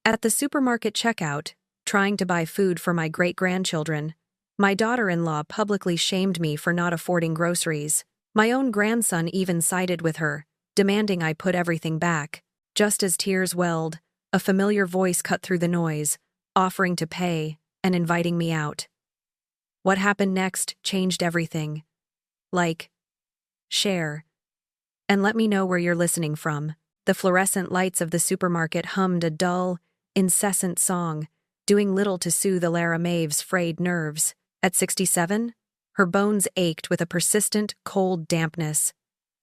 At the supermarket checkout, trying to buy food for my great-grandchildren, my daughter-in-law publicly shamed me for not affording groceries. My own grandson even sided with her, demanding I put everything back. Just as tears welled, a familiar voice cut through the noise, offering to pay and inviting me out. What happened next changed everything. Like, share, and let me know where you're listening from. The fluorescent lights of the supermarket hummed a dull, incessant song, doing little to soothe Alara Maeve's frayed nerves. At 67, her bones ached with a persistent, cold dampness,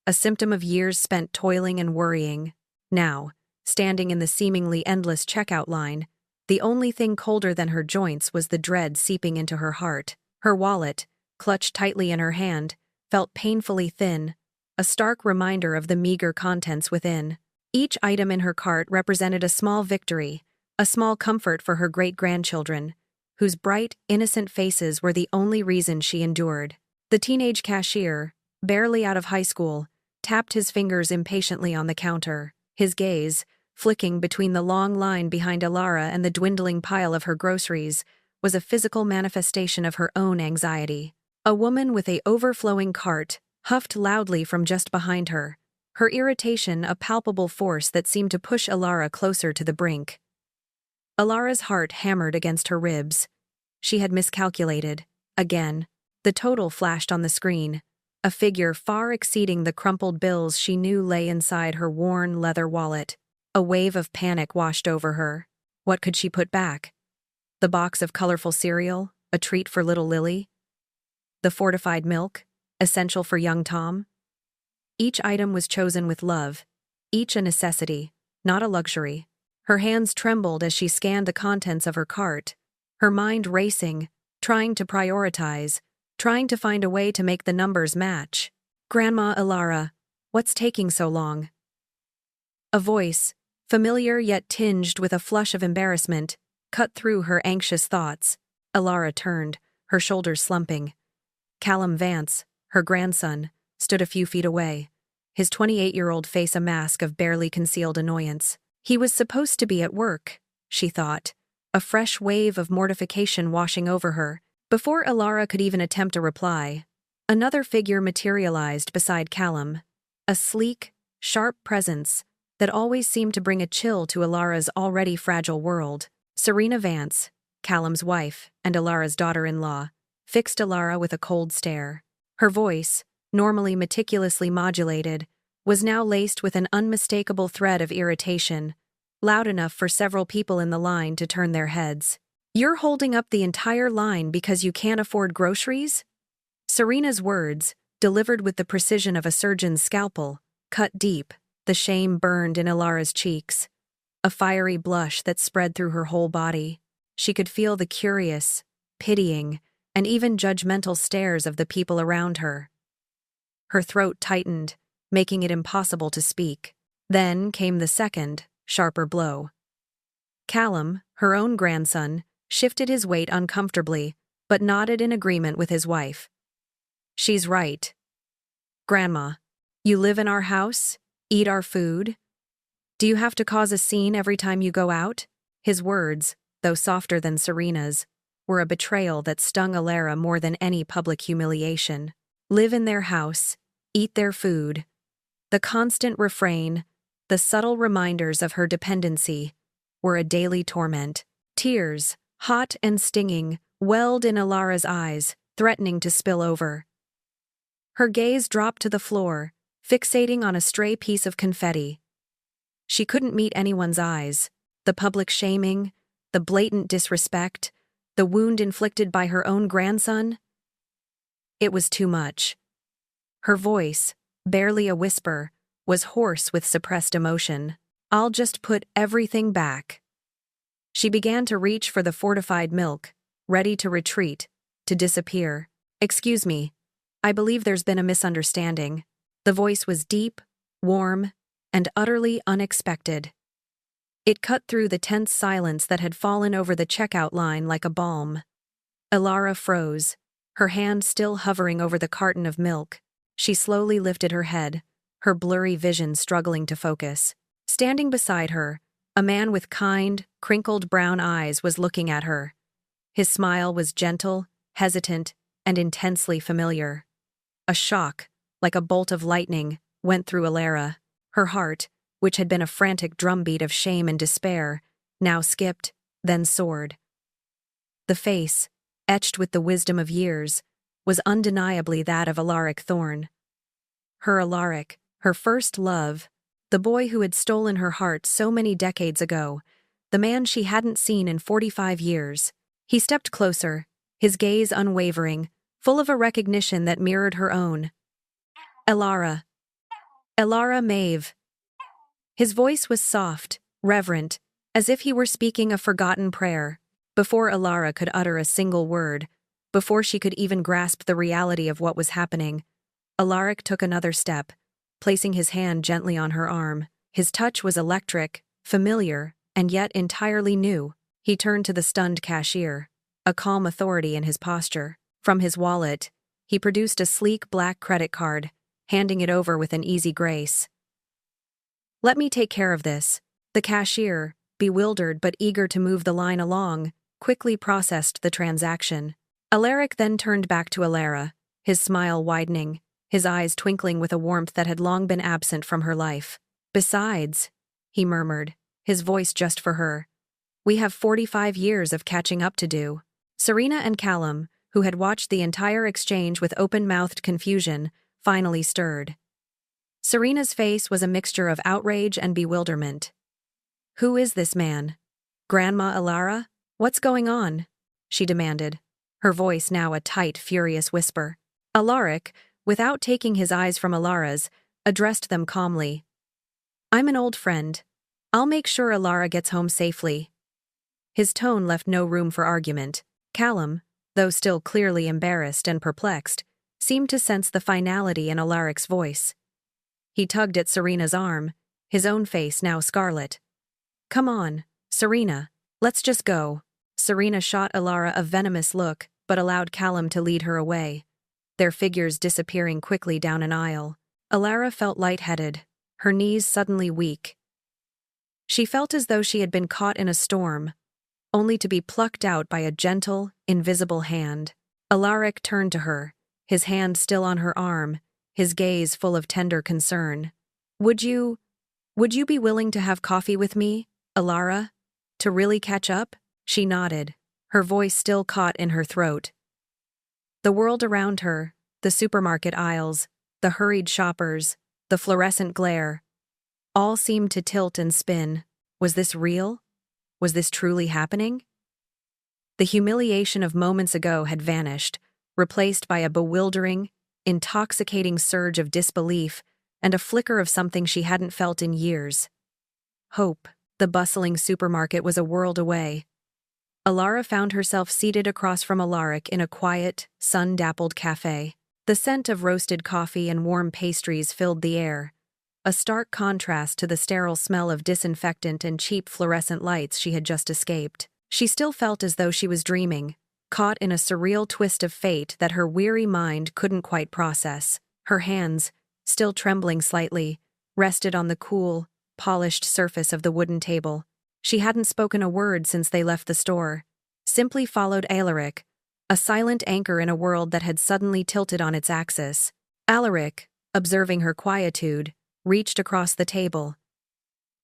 a symptom of years spent toiling and worrying. Now, standing in the seemingly endless checkout line, the only thing colder than her joints was the dread seeping into her heart. Her wallet, clutched tightly in her hand, felt painfully thin, a stark reminder of the meager contents within. Each item in her cart represented a small victory, a small comfort for her great-grandchildren, whose bright, innocent faces were the only reason she endured. The teenage cashier, barely out of high school, tapped his fingers impatiently on the counter, his gaze, flicking between the long line behind Alara and the dwindling pile of her groceries, was a physical manifestation of her own anxiety. A woman with a overflowing cart huffed loudly from just behind her, her irritation a palpable force that seemed to push Alara closer to the brink. Alara's heart hammered against her ribs. She had miscalculated. Again. The total flashed on the screen, a figure far exceeding the crumpled bills she knew lay inside her worn leather wallet. A wave of panic washed over her. What could she put back? The box of colorful cereal, a treat for little Lily? The fortified milk, essential for young Tom? Each item was chosen with love, each a necessity, not a luxury. Her hands trembled as she scanned the contents of her cart, her mind racing, trying to prioritize, trying to find a way to make the numbers match. "Grandma Alara, what's taking so long?" A voice, familiar yet tinged with a flush of embarrassment, cut through her anxious thoughts. Alara turned, her shoulders slumping. Callum Vance, her grandson, stood a few feet away, his 28-year-old face a mask of barely concealed annoyance. He was supposed to be at work, she thought, a fresh wave of mortification washing over her. Before Alara could even attempt a reply, another figure materialized beside Callum, a sleek, sharp presence that always seemed to bring a chill to Alara's already fragile world. Serena Vance, Callum's wife and Alara's daughter-in-law, fixed Alara with a cold stare. Her voice, normally meticulously modulated, was now laced with an unmistakable thread of irritation, loud enough for several people in the line to turn their heads. "You're holding up the entire line because you can't afford groceries?" Serena's words, delivered with the precision of a surgeon's scalpel, cut deep. The shame burned in Alara's cheeks, a fiery blush that spread through her whole body. She could feel the curious, pitying, and even judgmental stares of the people around her. Her throat tightened, making it impossible to speak. Then came the second, sharper blow. Callum, her own grandson, shifted his weight uncomfortably, but nodded in agreement with his wife. "She's right. Grandma, you live in our house, eat our food. Do you have to cause a scene every time you go out?" His words, though softer than Serena's, were a betrayal that stung Alara more than any public humiliation. Live in their house, eat their food. The constant refrain, the subtle reminders of her dependency, were a daily torment. Tears, hot and stinging, welled in Alara's eyes, threatening to spill over. Her gaze dropped to the floor, fixating on a stray piece of confetti. She couldn't meet anyone's eyes. The public shaming, the blatant disrespect, the wound inflicted by her own grandson. It was too much. Her voice, barely a whisper, was hoarse with suppressed emotion. "I'll just put everything back." She began to reach for the fortified milk, ready to retreat, to disappear. "Excuse me, I believe there's been a misunderstanding." The voice was deep, warm, and utterly unexpected. It cut through the tense silence that had fallen over the checkout line like a balm. Alara froze, her hand still hovering over the carton of milk. She slowly lifted her head, her blurry vision struggling to focus. Standing beside her, A man with kind, crinkled brown eyes was looking at her. His smile was gentle, hesitant, and intensely familiar. A shock, like a bolt of lightning, went through Alara. Her heart, which had been a frantic drumbeat of shame and despair, now skipped, then soared. The face, etched with the wisdom of years, was undeniably that of Alaric Thorne. Her Alaric, her first love, the boy who had stolen her heart so many decades ago, the man she hadn't seen in 45 years. He stepped closer, his gaze unwavering, full of a recognition that mirrored her own. Elara. Elara Maeve. His voice was soft, reverent, as if he were speaking a forgotten prayer. Before Alara could utter a single word, before she could even grasp the reality of what was happening, Alaric took another step, placing his hand gently on her arm. His touch was electric, familiar, and yet entirely new. He turned to the stunned cashier, a calm authority in his posture. From his wallet, he produced a sleek black credit card, handing it over with an easy grace. "Let me take care of this." The cashier, bewildered but eager to move the line along, quickly processed the transaction. Alaric then turned back to Alara, his smile widening, his eyes twinkling with a warmth that had long been absent from her life. "Besides," he murmured, his voice just for her, "we have 45 years of catching up to do." Serena and Callum, who had watched the entire exchange with open-mouthed confusion, finally stirred. Serena's face was a mixture of outrage and bewilderment. "Who is this man? Grandma Alara? What's going on?" she demanded, her voice now a tight, furious whisper. Alaric, without taking his eyes from Alara's, addressed them calmly. "I'm an old friend. I'll make sure Alara gets home safely." His tone left no room for argument. Callum, though still clearly embarrassed and perplexed, seemed to sense the finality in Alaric's voice. He tugged at Serena's arm, his own face now scarlet. "Come on, Serena, let's just go." Serena shot Alara a venomous look, but allowed Callum to lead her away, their figures disappearing quickly down an aisle. Alara felt lightheaded, her knees suddenly weak. She felt as though she had been caught in a storm, only to be plucked out by a gentle, invisible hand. Alaric turned to her, his hand still on her arm, his gaze full of tender concern. Would you be willing to have coffee with me, Alara? To really catch up?" She nodded, her voice still caught in her throat. The world around her, the supermarket aisles, the hurried shoppers, the fluorescent glare, all seemed to tilt and spin. Was this real? Was this truly happening? The humiliation of moments ago had vanished, replaced by a bewildering, intoxicating surge of disbelief and a flicker of something she hadn't felt in years. Hope. The bustling supermarket was a world away. Alara found herself seated across from Alaric in a quiet, sun-dappled cafe. The scent of roasted coffee and warm pastries filled the air, a stark contrast to the sterile smell of disinfectant and cheap fluorescent lights she had just escaped. She still felt as though she was dreaming, caught in a surreal twist of fate that her weary mind couldn't quite process. Her hands, still trembling slightly, rested on the cool, polished surface of the wooden table. She hadn't spoken a word since they left the store, simply followed Alaric, a silent anchor in a world that had suddenly tilted on its axis. Alaric, observing her quietude, reached across the table.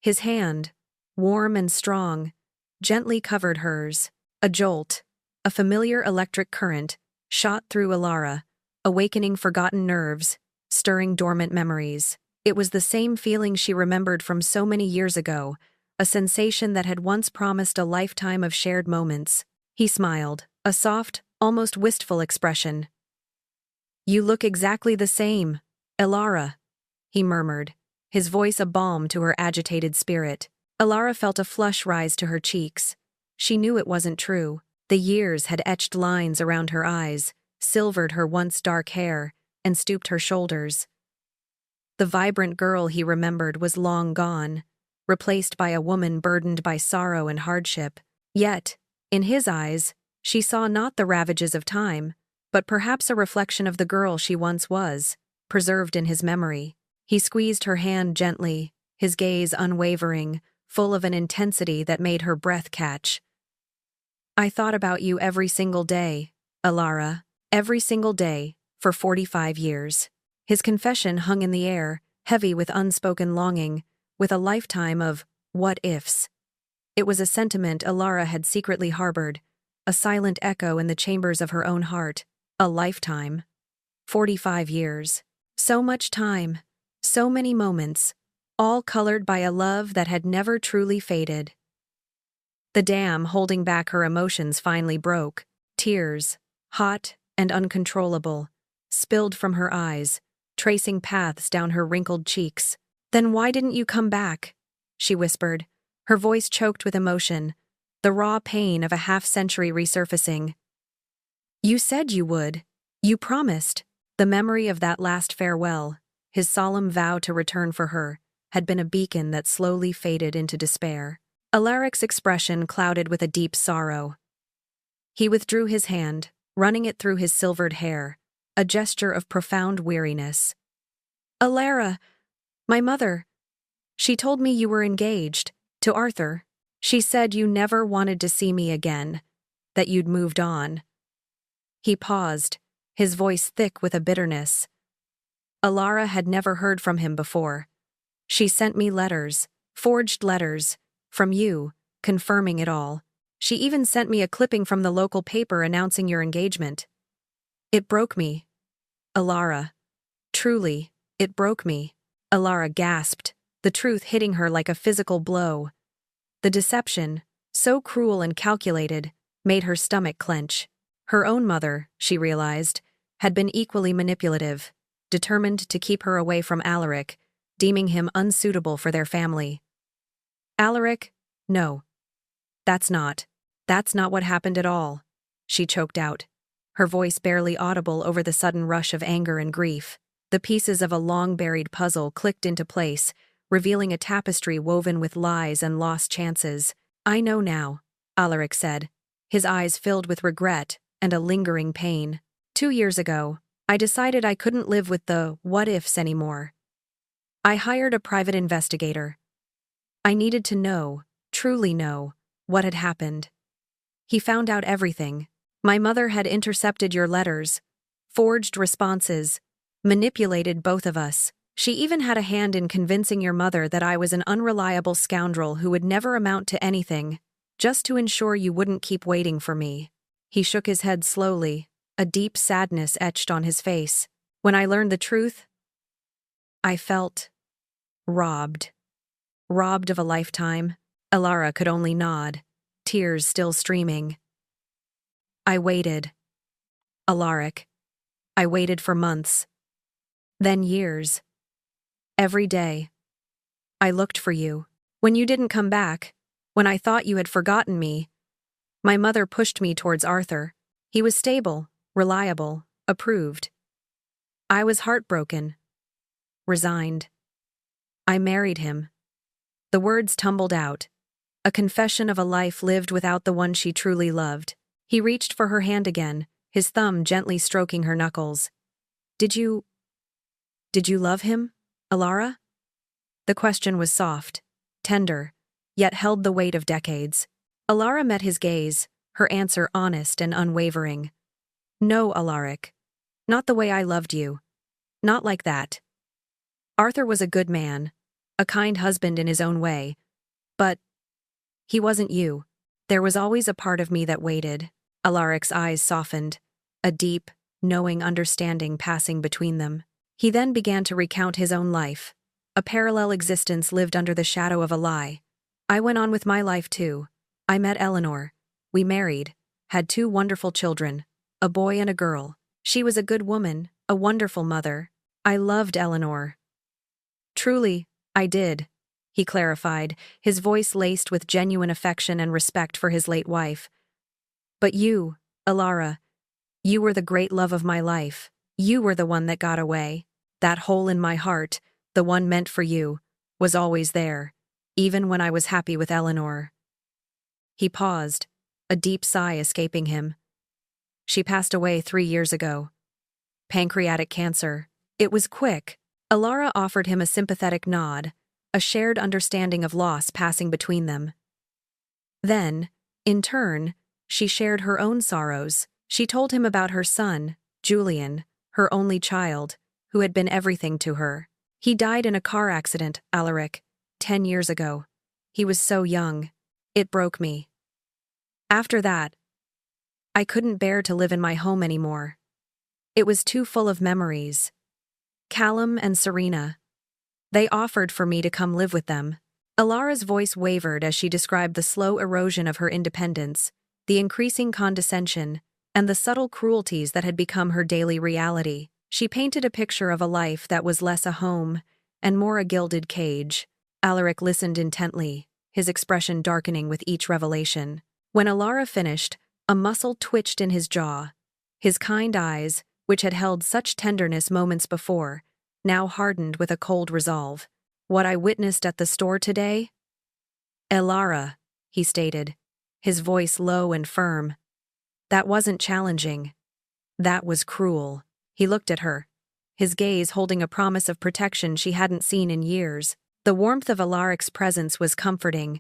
His hand, warm and strong, gently covered hers. A jolt, a familiar electric current, shot through Alara, awakening forgotten nerves, stirring dormant memories. It was the same feeling she remembered from so many years ago, a sensation that had once promised a lifetime of shared moments. He smiled, a soft, almost wistful expression. "You look exactly the same, Alara," he murmured, his voice a balm to her agitated spirit. Alara felt a flush rise to her cheeks. She knew it wasn't true. The years had etched lines around her eyes, silvered her once dark hair, and stooped her shoulders. The vibrant girl he remembered was long gone, replaced by a woman burdened by sorrow and hardship. Yet, in his eyes, she saw not the ravages of time, but perhaps a reflection of the girl she once was, preserved in his memory. He squeezed her hand gently, his gaze unwavering, full of an intensity that made her breath catch. I thought about you every single day, Alara, every single day, for 45 years. His confession hung in the air, heavy with unspoken longing, with a lifetime of what-ifs. It was a sentiment Alara had secretly harbored, a silent echo in the chambers of her own heart. A lifetime. 45 years. So much time. So many moments. All colored by a love that had never truly faded. The dam holding back her emotions finally broke. Tears, hot and uncontrollable, spilled from her eyes, tracing paths down her wrinkled cheeks. "Then why didn't you come back?" she whispered, her voice choked with emotion, the raw pain of a half-century resurfacing. "You said you would. You promised." The memory of that last farewell, his solemn vow to return for her, had been a beacon that slowly faded into despair. Alaric's expression clouded with a deep sorrow. He withdrew his hand, running it through his silvered hair, a gesture of profound weariness. "Alara, my mother. She told me you were engaged, to Arthur. She said you never wanted to see me again, that you'd moved on." He paused, his voice thick with a bitterness. Alara had never heard from him before. "She sent me letters, forged letters, from you, confirming it all. She even sent me a clipping from the local paper announcing your engagement. It broke me. Alara. Truly, it broke me." Alara gasped, the truth hitting her like a physical blow. The deception, so cruel and calculated, made her stomach clench. Her own mother, she realized, had been equally manipulative, determined to keep her away from Alaric, deeming him unsuitable for their family. "Alaric, no. That's not what happened at all," she choked out, her voice barely audible over the sudden rush of anger and grief. The pieces of a long-buried puzzle clicked into place, revealing a tapestry woven with lies and lost chances. "I know now," Alaric said, his eyes filled with regret and a lingering pain. 2 years ago, I decided I couldn't live with the what-ifs anymore. I hired a private investigator. I needed to know, truly know, what had happened. He found out everything. My mother had intercepted your letters, forged responses, manipulated both of us. She even had a hand in convincing your mother that I was an unreliable scoundrel who would never amount to anything, just to ensure you wouldn't keep waiting for me." He shook his head slowly, a deep sadness etched on his face. "When I learned the truth, I felt robbed. Robbed of a lifetime." Alara could only nod, tears still streaming. "I waited. Alaric. I waited for months. Then years. Every day. I looked for you. When you didn't come back, when I thought you had forgotten me, my mother pushed me towards Arthur. He was stable, reliable, approved. I was heartbroken. Resigned. I married him." The words tumbled out, a confession of a life lived without the one she truly loved. He reached for her hand again, his thumb gently stroking her knuckles. Did you love him, Alara?" The question was soft, tender, yet held the weight of decades. Alara met his gaze, her answer honest and unwavering. "No, Alaric. Not the way I loved you. Not like that. Arthur was a good man, a kind husband in his own way, but he wasn't you. There was always a part of me that waited." Alaric's eyes softened, a deep, knowing understanding passing between them. He then began to recount his own life, a parallel existence lived under the shadow of a lie. "I went on with my life too. I met Eleanor. We married, had 2 wonderful children, a boy and a girl. She was a good woman, a wonderful mother. I loved Eleanor. Truly, I did," he clarified, his voice laced with genuine affection and respect for his late wife. "But you, Alara, you were the great love of my life. You were the one that got away. That hole in my heart, the one meant for you, was always there, even when I was happy with Eleanor." He paused, a deep sigh escaping him. "She passed away 3 years ago. Pancreatic cancer." It was quick. Alara offered him a sympathetic nod, a shared understanding of loss passing between them. Then, in turn, she shared her own sorrows. She told him about her son, Julian, her only child, who had been everything to her. He died in a car accident, Alaric, 10 years ago. He was so young. It broke me. After that, I couldn't bear to live in my home anymore. It was too full of memories. Callum and Serena. They offered for me to come live with them. Alara's voice wavered as she described the slow erosion of her independence, the increasing condescension, and the subtle cruelties that had become her daily reality. She painted a picture of a life that was less a home and more a gilded cage. Alaric listened intently, his expression darkening with each revelation. When Alara finished, a muscle twitched in his jaw. His kind eyes, which had held such tenderness moments before, now hardened with a cold resolve. What I witnessed at the store today? Alara, he stated, his voice low and firm. That wasn't challenging. That was cruel. He looked at her, his gaze holding a promise of protection she hadn't seen in years. The warmth of Alaric's presence was comforting,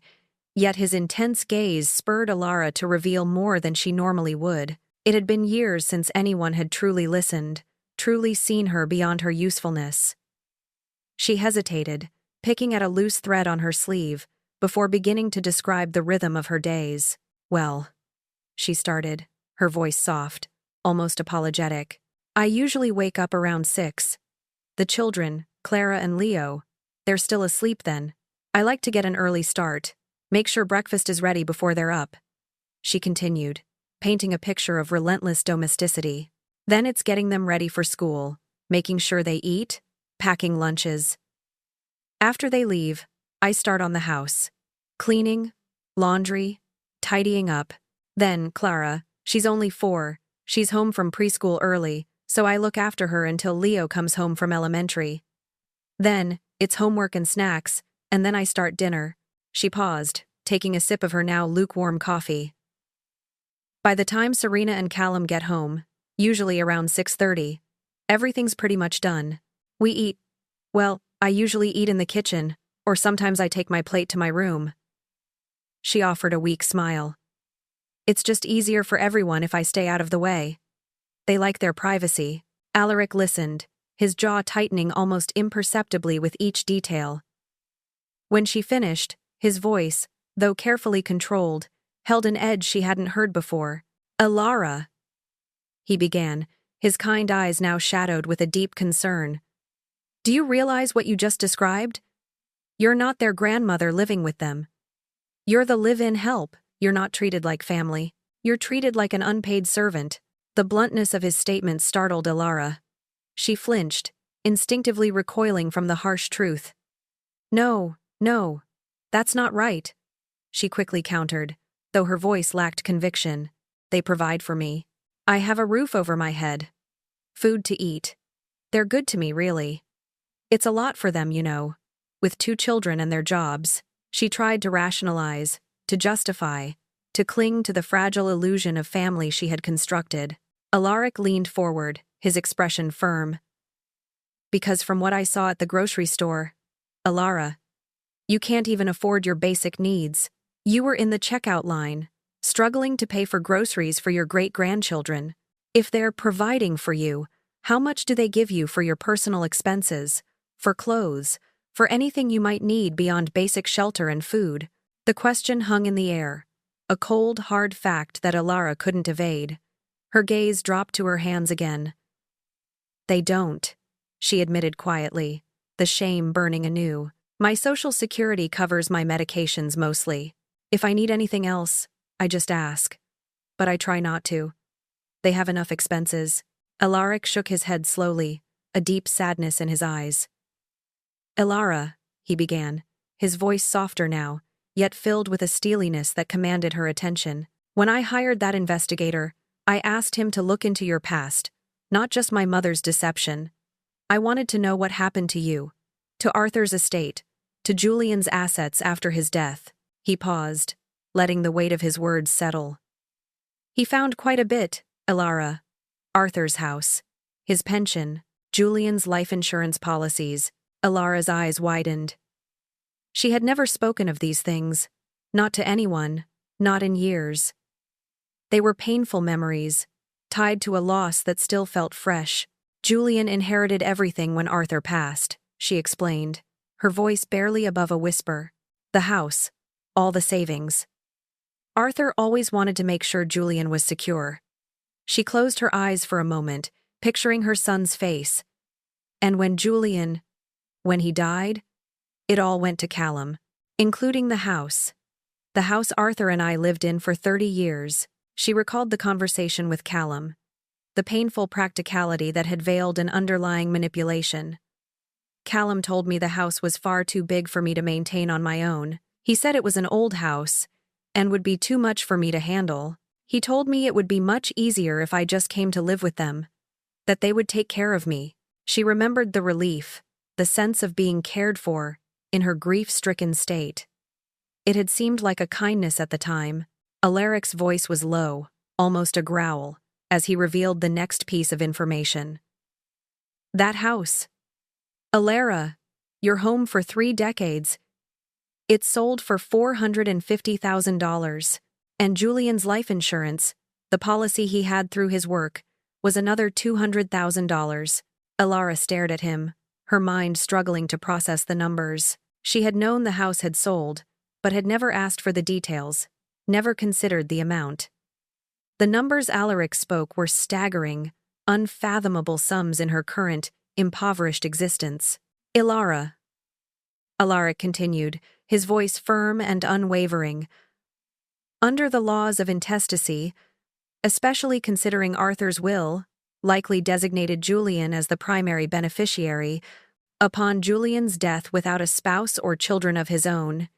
yet his intense gaze spurred Alara to reveal more than she normally would. It had been years since anyone had truly listened, truly seen her beyond her usefulness. She hesitated, picking at a loose thread on her sleeve, before beginning to describe the rhythm of her days. Well, she started, her voice soft, almost apologetic. I usually wake up around 6. The children, Clara and Leo, they're still asleep then. I like to get an early start, make sure breakfast is ready before they're up. She continued, painting a picture of relentless domesticity. Then it's getting them ready for school, making sure they eat, packing lunches. After they leave, I start on the house. Cleaning, laundry, tidying up. Then, Clara, she's only 4, she's home from preschool early, so I look after her until Leo comes home from elementary. Then, it's homework and snacks, and then I start dinner. She paused, taking a sip of her now lukewarm coffee. By the time Serena and Callum get home, usually around 6:30, everything's pretty much done. We eat. Well, I usually eat in the kitchen, or sometimes I take my plate to my room. She offered a weak smile. It's just easier for everyone if I stay out of the way. They like their privacy. Alaric listened, his jaw tightening almost imperceptibly with each detail. When she finished, his voice, though carefully controlled, held an edge she hadn't heard before. Alara, he began, his kind eyes now shadowed with a deep concern. Do you realize what you just described? You're not their grandmother living with them. You're the live-in help. You're not treated like family. You're treated like an unpaid servant. The bluntness of his statement startled Alara. She flinched, instinctively recoiling from the harsh truth. No, that's not right, she quickly countered, though her voice lacked conviction. They provide for me. I have a roof over my head. Food to eat. They're good to me, really. It's a lot for them, you know. With 2 children and their jobs. She tried to rationalize, to justify, to cling to the fragile illusion of family she had constructed. Alaric leaned forward, his expression firm. Because from what I saw at the grocery store, Alara, you can't even afford your basic needs. You were in the checkout line, struggling to pay for groceries for your great-grandchildren. If they're providing for you, how much do they give you for your personal expenses, for clothes, for anything you might need beyond basic shelter and food? The question hung in the air, a cold, hard fact that Alara couldn't evade. Her gaze dropped to her hands again. They don't, she admitted quietly, the shame burning anew. My Social Security covers my medications mostly. If I need anything else, I just ask. But I try not to. They have enough expenses. Alaric shook his head slowly, a deep sadness in his eyes. Alara, he began, his voice softer now, yet filled with a steeliness that commanded her attention. When I hired that investigator, I asked him to look into your past, not just my mother's deception. I wanted to know what happened to you, to Arthur's estate, to Julian's assets after his death. He paused, letting the weight of his words settle. He found quite a bit, Alara. Arthur's house, his pension, Julian's life insurance policies. Alara's eyes widened. She had never spoken of these things, not to anyone, not in years. They were painful memories, tied to a loss that still felt fresh. Julian inherited everything when Arthur passed, she explained, her voice barely above a whisper. The house, all the savings. Arthur always wanted to make sure Julian was secure. She closed her eyes for a moment, picturing her son's face. And when he died, it all went to Callum, including the house. The house Arthur and I lived in for 30 years. She recalled the conversation with Callum, the painful practicality that had veiled an underlying manipulation. Callum told me the house was far too big for me to maintain on my own. He said it was an old house and would be too much for me to handle. He told me it would be much easier if I just came to live with them, that they would take care of me. She remembered the relief, the sense of being cared for, in her grief-stricken state. It had seemed like a kindness at the time. Alaric's voice was low, almost a growl, as he revealed the next piece of information. That house. Alara, your home for 3 decades. It sold for $450,000, and Julian's life insurance, the policy he had through his work, was another $200,000. Alara stared at him, her mind struggling to process the numbers. She had known the house had sold, but had never asked for the details, never considered the amount. The numbers Alaric spoke were staggering, unfathomable sums in her current, impoverished existence. Alaric continued, his voice firm and unwavering. Under the laws of intestacy, especially considering Arthur's will, likely designated Julian as the primary beneficiary, upon Julian's death without a spouse or children of his own,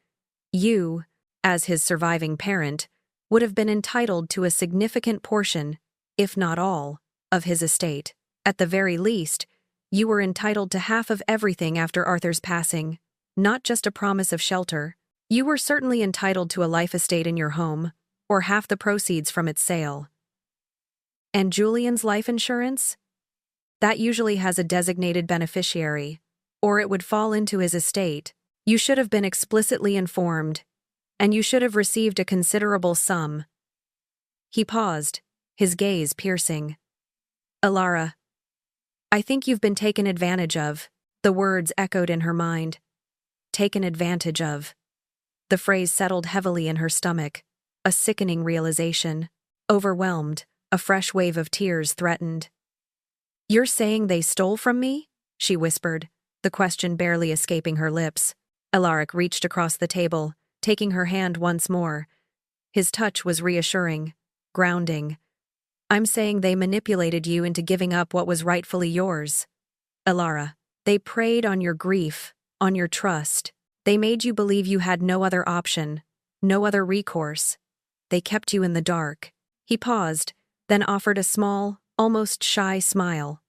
you, as his surviving parent, would have been entitled to a significant portion, if not all, of his estate. At the very least, you were entitled to half of everything after Arthur's passing, not just a promise of shelter. You were certainly entitled to a life estate in your home, or half the proceeds from its sale. And Julian's life insurance? That usually has a designated beneficiary, or it would fall into his estate. You should have been explicitly informed, and you should have received a considerable sum. He paused, his gaze piercing. Alara, I think you've been taken advantage of. The words echoed in her mind. Taken advantage of. The phrase settled heavily in her stomach, a sickening realization. Overwhelmed, a fresh wave of tears threatened. You're saying they stole from me? She whispered, the question barely escaping her lips. Alaric reached across the table, taking her hand once more. His touch was reassuring, grounding. I'm saying they manipulated you into giving up what was rightfully yours. Alara, they preyed on your grief, on your trust. They made you believe you had no other option, no other recourse. They kept you in the dark. He paused, then offered a small, almost shy smile.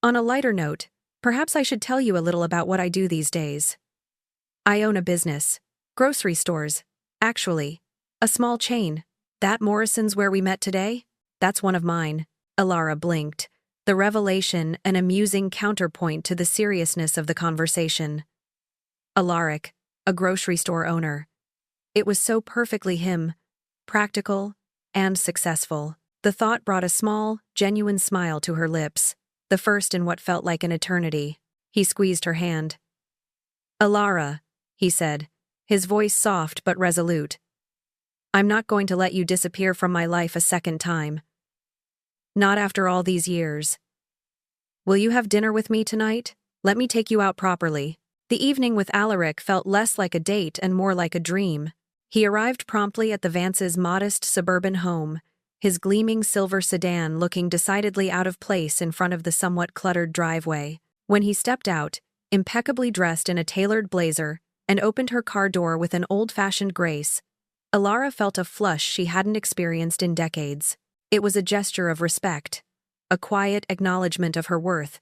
On a lighter note, perhaps I should tell you a little about what I do these days. I own a business. Grocery stores, actually. A small chain. That Morrison's where we met today? That's one of mine. Alara blinked, the revelation an amusing counterpoint to the seriousness of the conversation. Alaric, a grocery store owner. It was so perfectly him, practical and successful. The thought brought a small, genuine smile to her lips, the first in what felt like an eternity. He squeezed her hand. Alara, he said, his voice soft but resolute. I'm not going to let you disappear from my life a second time. Not after all these years. Will you have dinner with me tonight? Let me take you out properly. The evening with Alaric felt less like a date and more like a dream. He arrived promptly at the Vances' modest suburban home, his gleaming silver sedan looking decidedly out of place in front of the somewhat cluttered driveway. When he stepped out, impeccably dressed in a tailored blazer, and opened her car door with an old-fashioned grace, Alara felt a flush she hadn't experienced in decades. It was a gesture of respect, a quiet acknowledgement of her worth,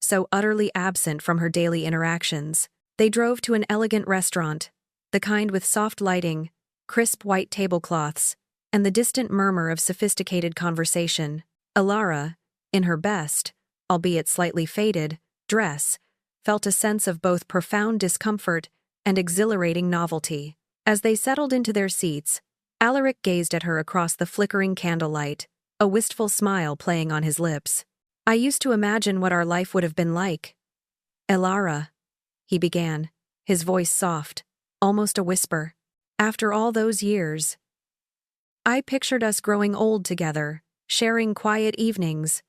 so utterly absent from her daily interactions. They drove to an elegant restaurant, the kind with soft lighting, crisp white tablecloths, and the distant murmur of sophisticated conversation. Alara, in her best, albeit slightly faded, dress, felt a sense of both profound discomfort and exhilarating novelty. As they settled into their seats, Alaric gazed at her across the flickering candlelight, a wistful smile playing on his lips. "I used to imagine what our life would have been like. Elara," he began, his voice soft, almost a whisper. "After all those years, I pictured us growing old together, sharing quiet evenings,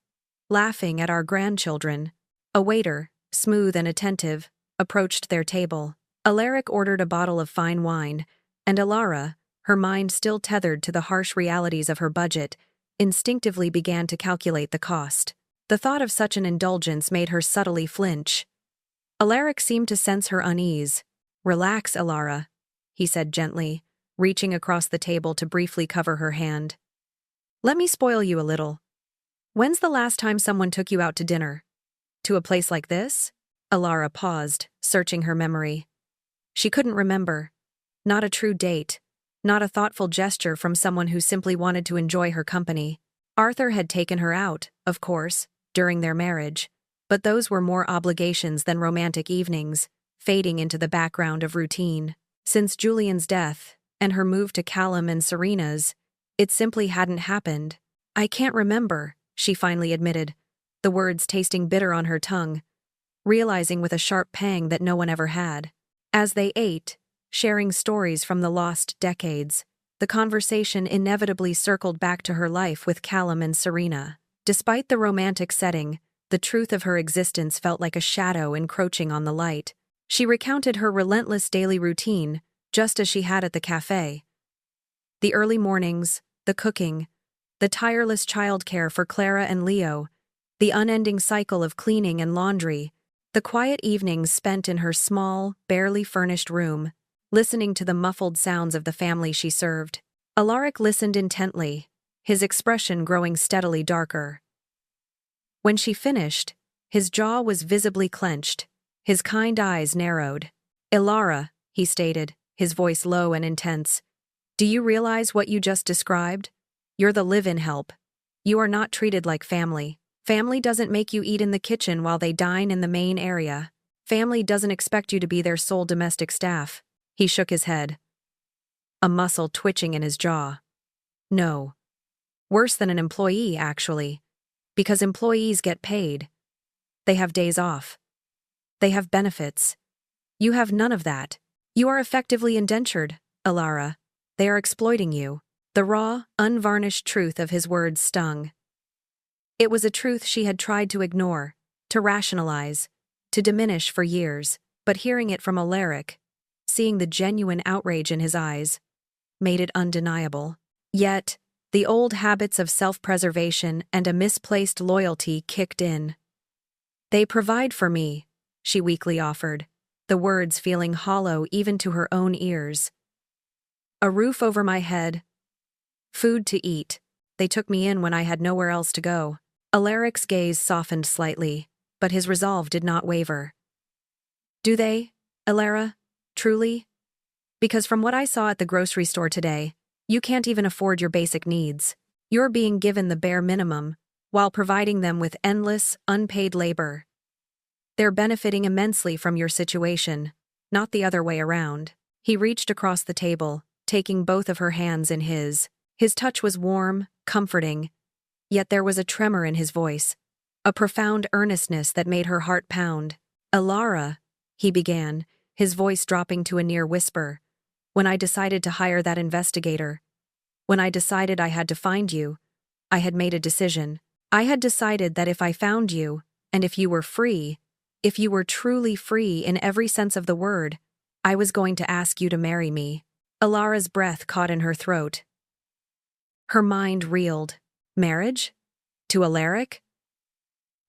laughing at our grandchildren." A waiter, smooth and attentive, approached their table. Alaric ordered a bottle of fine wine, and Elara, her mind still tethered to the harsh realities of her budget, instinctively began to calculate the cost. The thought of such an indulgence made her subtly flinch. Alaric seemed to sense her unease. "Relax, Elara," he said gently, reaching across the table to briefly cover her hand. "Let me spoil you a little. When's the last time someone took you out to dinner? To a place like this?" Elara paused, searching her memory. She couldn't remember. Not a true date. Not a thoughtful gesture from someone who simply wanted to enjoy her company. Arthur had taken her out, of course, during their marriage, but those were more obligations than romantic evenings, fading into the background of routine. Since Julian's death, and her move to Callum and Serena's, it simply hadn't happened. "I can't remember," she finally admitted, the words tasting bitter on her tongue, realizing with a sharp pang that no one ever had. As they ate, sharing stories from the lost decades, the conversation inevitably circled back to her life with Callum and Serena. Despite the romantic setting, the truth of her existence felt like a shadow encroaching on the light. She recounted her relentless daily routine, just as she had at the cafe. The early mornings, the cooking, the tireless childcare for Clara and Leo, the unending cycle of cleaning and laundry, the quiet evenings spent in her small, barely furnished room, listening to the muffled sounds of the family she served. Alaric listened intently, his expression growing steadily darker. When she finished, his jaw was visibly clenched, his kind eyes narrowed. "Elara," he stated, his voice low and intense, "do you realize what you just described? You're the live-in help. You are not treated like family. Family doesn't make you eat in the kitchen while they dine in the main area. Family doesn't expect you to be their sole domestic staff." He shook his head, a muscle twitching in his jaw. "No. Worse than an employee, actually. Because employees get paid. They have days off. They have benefits. You have none of that. You are effectively indentured, Elara. They are exploiting you." The raw, unvarnished truth of his words stung. It was a truth she had tried to ignore, to rationalize, to diminish for years, but hearing it from Alaric, seeing the genuine outrage in his eyes, made it undeniable. Yet, the old habits of self-preservation and a misplaced loyalty kicked in. "They provide for me," she weakly offered, the words feeling hollow even to her own ears. "A roof over my head, food to eat. They took me in when I had nowhere else to go." Alaric's gaze softened slightly, but his resolve did not waver. "Do they, Elara? Truly? Because from what I saw at the grocery store today, you can't even afford your basic needs. You're being given the bare minimum, while providing them with endless, unpaid labor. They're benefiting immensely from your situation, not the other way around." He reached across the table, taking both of her hands in his. His touch was warm, comforting, yet there was a tremor in his voice, a profound earnestness that made her heart pound. "Elara," he began, his voice dropping to a near whisper, "when I decided to hire that investigator, when I decided I had to find you, I had made a decision. I had decided that if I found you, and if you were free, if you were truly free in every sense of the word, I was going to ask you to marry me." Elara's breath caught in her throat. Her mind reeled. Marriage? To Alaric?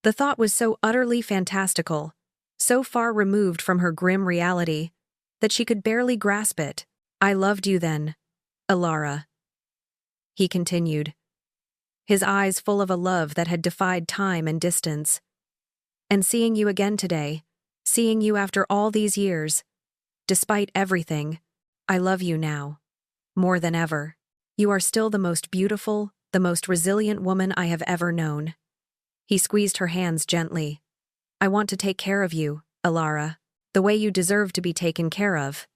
The thought was so utterly fantastical, so far removed from her grim reality, that she could barely grasp it. "I loved you then, Elara," he continued, his eyes full of a love that had defied time and distance. "And seeing you again today, seeing you after all these years, despite everything, I love you now, more than ever. You are still the most beautiful, the most resilient woman I have ever known." He squeezed her hands gently. "I want to take care of you, Elara. the way you deserve to be taken care of.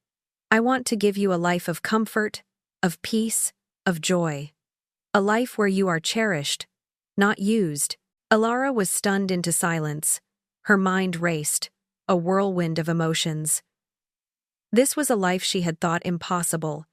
I want to give you a life of comfort, of peace, of joy. A life where you are cherished, not used. Alara was stunned into silence. Her mind raced, a whirlwind of emotions. This was a life she had thought impossible.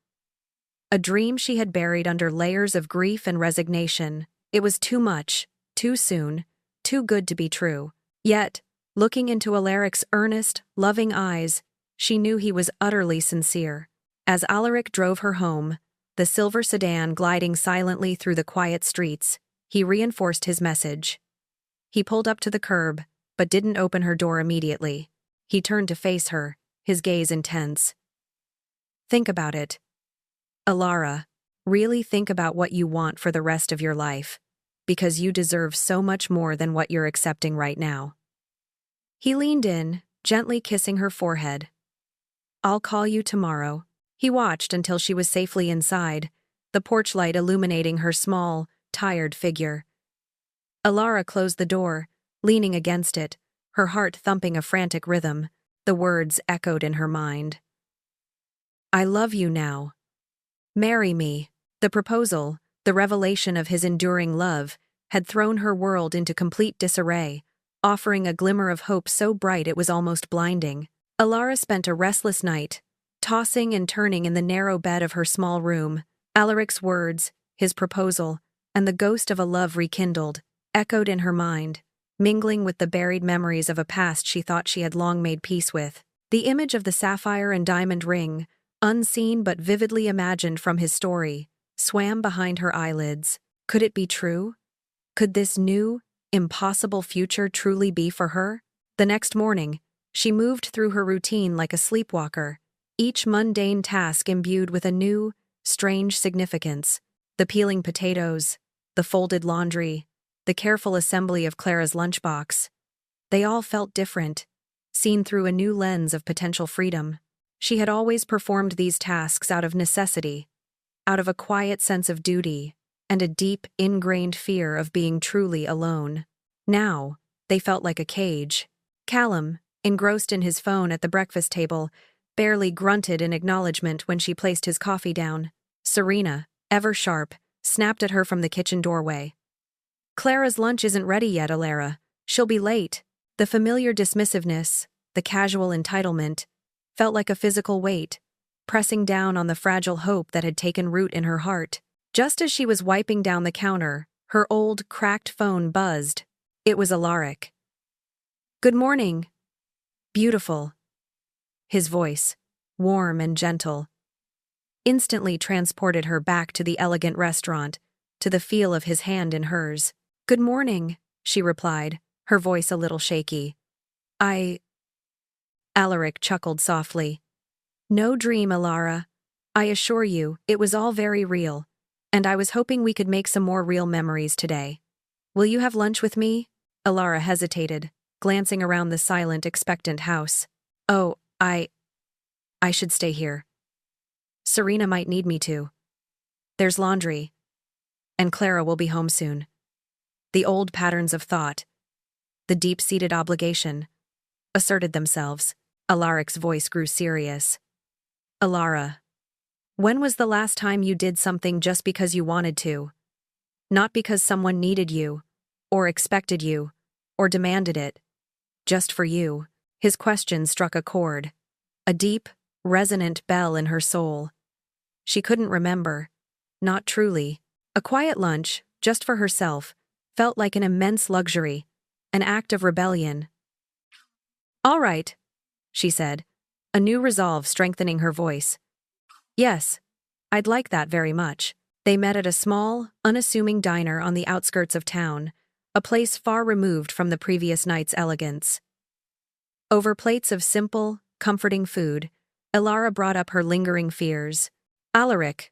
A dream she had buried under layers of grief and resignation. It was too much, too soon, too good to be true. Yet, looking into Alaric's earnest, loving eyes, she knew he was utterly sincere. As Alaric drove her home, the silver sedan gliding silently through the quiet streets, he reinforced his message. He pulled up to the curb, but didn't open her door immediately. He turned to face her, his gaze intense. Think about it. Alara, really think about what you want for the rest of your life, because you deserve so much more than what you're accepting right now. He leaned in, gently kissing her forehead. I'll call you tomorrow. He watched until she was safely inside, the porch light illuminating her small, tired figure. Alara closed the door, leaning against it, her heart thumping a frantic rhythm. The words echoed in her mind. I love you now. Marry me. The proposal, the revelation of his enduring love, had thrown her world into complete disarray, offering a glimmer of hope so bright it was almost blinding. Alara spent a restless night, tossing and turning in the narrow bed of her small room. Alaric's words, his proposal, and the ghost of a love rekindled, echoed in her mind, mingling with the buried memories of a past she thought she had long made peace with. The image of the sapphire and diamond ring, unseen but vividly imagined from his story, swam behind her eyelids. Could it be true? Could this new, impossible future truly be for her? The next morning, she moved through her routine like a sleepwalker, each mundane task imbued with a new, strange significance. The peeling potatoes, the folded laundry, the careful assembly of Clara's lunchbox. They all felt different, seen through a new lens of potential freedom. She had always performed these tasks out of necessity, out of a quiet sense of duty, and a deep, ingrained fear of being truly alone. Now, they felt like a cage. Callum, engrossed in his phone at the breakfast table, barely grunted in acknowledgement when she placed his coffee down. Serena, ever sharp, snapped at her from the kitchen doorway. Clara's lunch isn't ready yet, Alara. She'll be late. The familiar dismissiveness, the casual entitlement, felt like a physical weight, pressing down on the fragile hope that had taken root in her heart. Just as she was wiping down the counter, her old, cracked phone buzzed. It was Alaric. Good morning. Beautiful. His voice, warm and gentle, instantly transported her back to the elegant restaurant, to the feel of his hand in hers. Good morning, she replied, her voice a little shaky. Alaric chuckled softly. No dream, Alara. I assure you, it was all very real, and I was hoping we could make some more real memories today. Will you have lunch with me? Alara hesitated, glancing around the silent, expectant house. Oh, I should stay here. Serena might need me to. There's laundry. And Clara will be home soon. The old patterns of thought, the deep-seated obligation, asserted themselves. Alaric's voice grew serious. Alara, when was the last time you did something just because you wanted to? Not because someone needed you, or expected you, or demanded it. Just for you. His question struck a chord, a deep, resonant bell in her soul. She couldn't remember. Not truly. A quiet lunch, just for herself, felt like an immense luxury, an act of rebellion. All right, she said, a new resolve strengthening her voice. Yes, I'd like that very much. They met at a small, unassuming diner on the outskirts of town, a place far removed from the previous night's elegance. Over plates of simple, comforting food, Alara brought up her lingering fears. Alaric.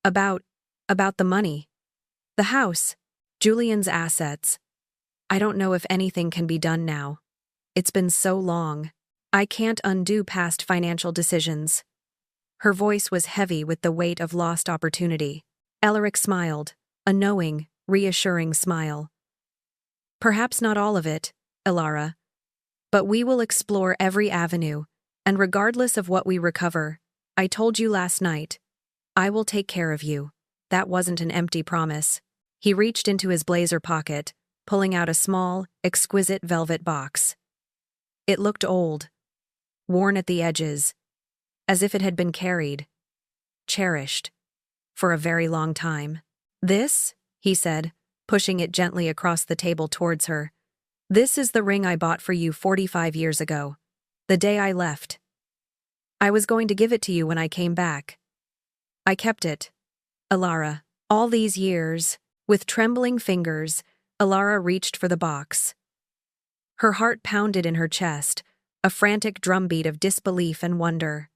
About the money. The house. Julian's assets. I don't know if anything can be done now. It's been so long. I can't undo past financial decisions. Her voice was heavy with the weight of lost opportunity. Alaric smiled, a knowing, reassuring smile. Perhaps not all of it, Alara. But we will explore every avenue, and regardless of what we recover, I told you last night, I will take care of you. That wasn't an empty promise. He reached into his blazer pocket, pulling out a small, exquisite velvet box. It looked old, worn at the edges, as if it had been carried, cherished, for a very long time. This, he said, pushing it gently across the table towards her, this is the ring I bought for you 45 years ago, the day I left. I was going to give it to you when I came back. I kept it. Alara. All these years, with trembling fingers, Alara reached for the box. Her heart pounded in her chest, a frantic drumbeat of disbelief and wonder.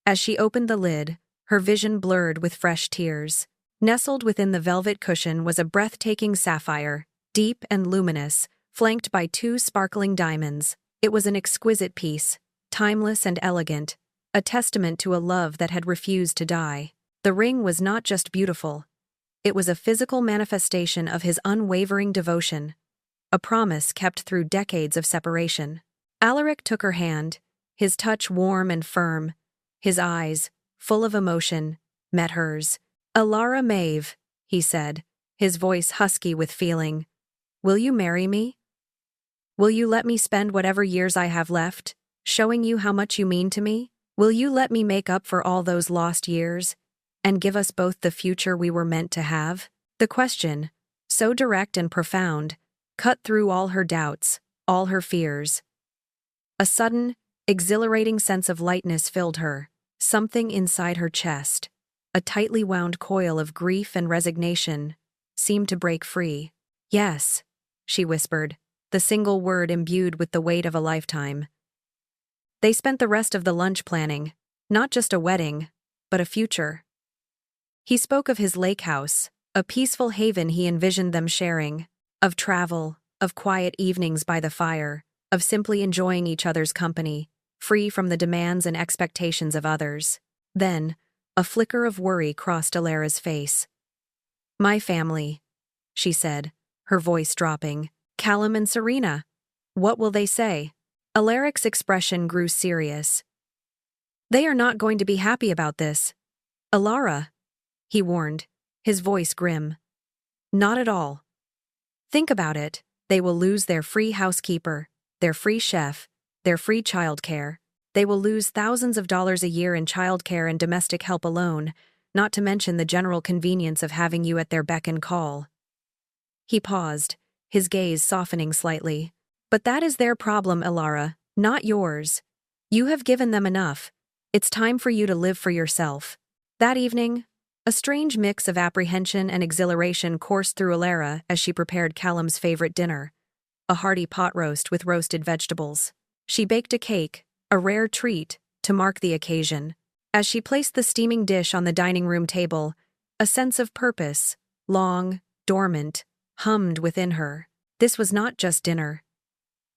As she opened the lid, her vision blurred with fresh tears. Nestled within the velvet cushion was a breathtaking sapphire, deep and luminous, flanked by 2 sparkling diamonds. It was an exquisite piece, timeless and elegant, a testament to a love that had refused to die. The ring was not just beautiful. It was a physical manifestation of his unwavering devotion, a promise kept through decades of separation. Alaric took her hand, his touch warm and firm, his eyes, full of emotion, met hers. Alara Maeve, he said, his voice husky with feeling. Will you marry me? Will you let me spend whatever years I have left, showing you how much you mean to me? Will you let me make up for all those lost years, and give us both the future we were meant to have? The question, so direct and profound, cut through all her doubts, all her fears. A sudden, exhilarating sense of lightness filled her, something inside her chest, a tightly wound coil of grief and resignation, seemed to break free. Yes, she whispered, the single word imbued with the weight of a lifetime. They spent the rest of the lunch planning, not just a wedding, but a future. He spoke of his lake house, a peaceful haven he envisioned them sharing, of travel, of quiet evenings by the fire, of simply enjoying each other's company, free from the demands and expectations of others. Then, a flicker of worry crossed Alara's face. My family, she said, her voice dropping. Callum and Serena. What will they say? Alaric's expression grew serious. They are not going to be happy about this. Alara, he warned, his voice grim. Not at all. Think about it. They will lose their free housekeeper, their free chef, their free childcare. They will lose thousands of dollars a year in childcare and domestic help alone, not to mention the general convenience of having you at their beck and call. He paused, his gaze softening slightly. But that is their problem, Alara, not yours. You have given them enough. It's time for you to live for yourself. That evening, a strange mix of apprehension and exhilaration coursed through Alara as she prepared Callum's favorite dinner, a hearty pot roast with roasted vegetables. She baked a cake, a rare treat, to mark the occasion. As she placed the steaming dish on the dining room table, a sense of purpose, long, dormant, hummed within her. This was not just dinner.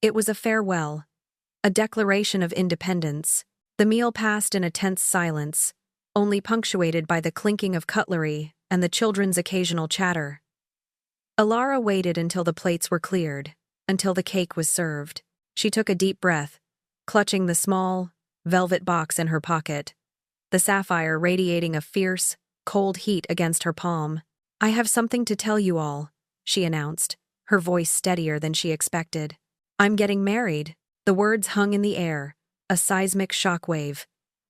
It was a farewell, a declaration of independence. The meal passed in a tense silence, only punctuated by the clinking of cutlery and the children's occasional chatter. Alara waited until the plates were cleared, until the cake was served. She took a deep breath, clutching the small, velvet box in her pocket, the sapphire radiating a fierce, cold heat against her palm. I have something to tell you all, she announced, her voice steadier than she expected. I'm getting married. The words hung in the air, a seismic shockwave.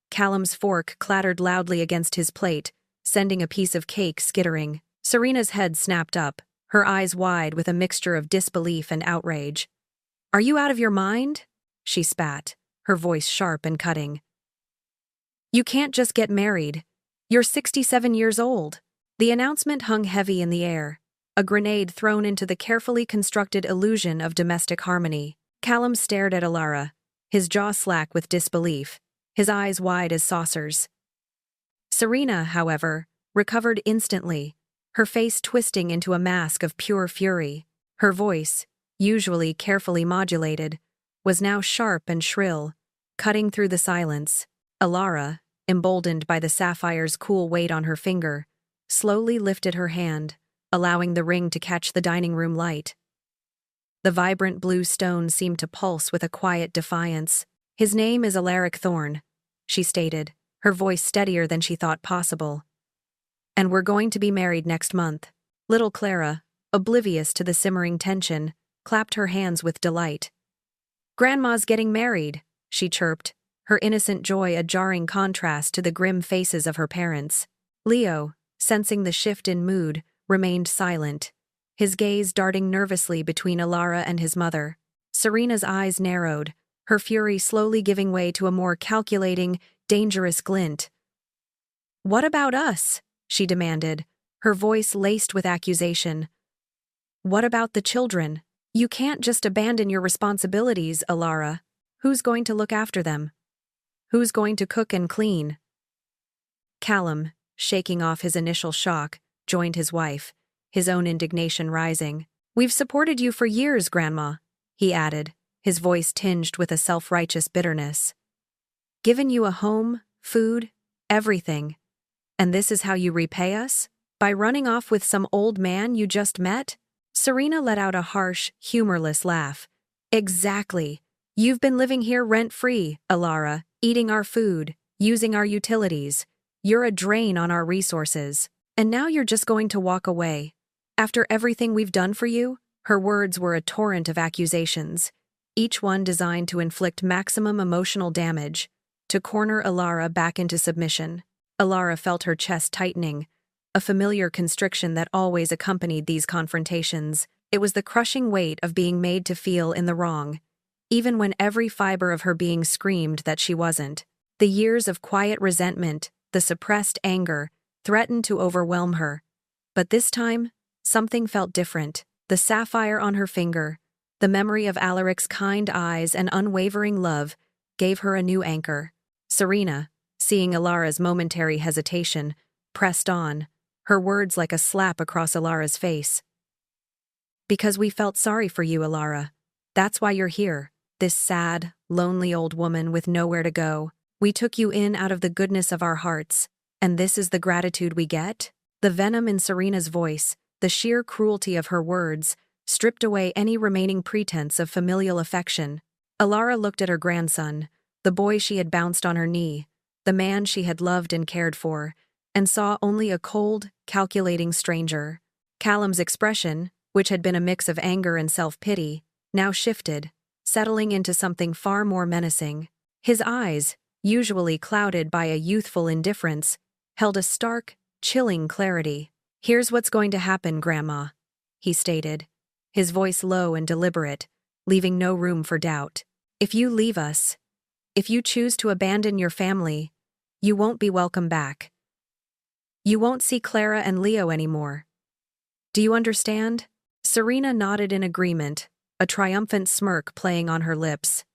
Callum's fork clattered loudly against his plate, sending a piece of cake skittering. Serena's head snapped up, her eyes wide with a mixture of disbelief and outrage. Are you out of your mind? She spat, her voice sharp and cutting. You can't just get married. You're 67 years old. The announcement hung heavy in the air, a grenade thrown into the carefully constructed illusion of domestic harmony. Callum stared at Alara, his jaw slack with disbelief, his eyes wide as saucers. Serena, however, recovered instantly, her face twisting into a mask of pure fury. Her voice, usually carefully modulated, was now sharp and shrill, cutting through the silence. Alara, emboldened by the sapphire's cool weight on her finger, slowly lifted her hand, allowing the ring to catch the dining room light. The vibrant blue stone seemed to pulse with a quiet defiance. "His name is Alaric Thorne," she stated, her voice steadier than she thought possible. "And we're going to be married next month." Little Clara, oblivious to the simmering tension, clapped her hands with delight. "Grandma's getting married," she chirped, her innocent joy a jarring contrast to the grim faces of her parents. Leo, sensing the shift in mood, remained silent, his gaze darting nervously between Alara and his mother. Serena's eyes narrowed, her fury slowly giving way to a more calculating, dangerous glint. "What about us?" she demanded, her voice laced with accusation. "What about the children? You can't just abandon your responsibilities, Alara. Who's going to look after them? Who's going to cook and clean?" Callum, shaking off his initial shock, joined his wife, his own indignation rising. "We've supported you for years, Grandma," he added, his voice tinged with a self-righteous bitterness. "Given you a home, food, everything. And this is how you repay us? By running off with some old man you just met?" Serena let out a harsh, humorless laugh. "Exactly. You've been living here rent-free, Alara, eating our food, using our utilities. You're a drain on our resources. And now you're just going to walk away. After everything we've done for you?" Her words were a torrent of accusations, each one designed to inflict maximum emotional damage, to corner Alara back into submission. Alara felt her chest tightening, a familiar constriction that always accompanied these confrontations. It was the crushing weight of being made to feel in the wrong, even when every fiber of her being screamed that she wasn't. The years of quiet resentment, the suppressed anger, threatened to overwhelm her. But this time, something felt different. The sapphire on her finger, the memory of Alaric's kind eyes and unwavering love, gave her a new anchor. Serena, seeing Alara's momentary hesitation, pressed on, her words like a slap across Alara's face. "Because we felt sorry for you, Alara. That's why you're here, this sad, lonely old woman with nowhere to go. We took you in out of the goodness of our hearts, and this is the gratitude we get?" The venom in Serena's voice, the sheer cruelty of her words, stripped away any remaining pretense of familial affection. Alara looked at her grandson, the boy she had bounced on her knee, the man she had loved and cared for, and saw only a cold, calculating stranger. Callum's expression, which had been a mix of anger and self-pity, now shifted, settling into something far more menacing. His eyes, usually clouded by a youthful indifference, held a stark, chilling clarity. "Here's what's going to happen, Grandma," he stated, his voice low and deliberate, leaving no room for doubt. "If you leave us, if you choose to abandon your family, you won't be welcome back. You won't see Clara and Leo anymore. Do you understand?" Serena nodded in agreement, a triumphant smirk playing on her lips.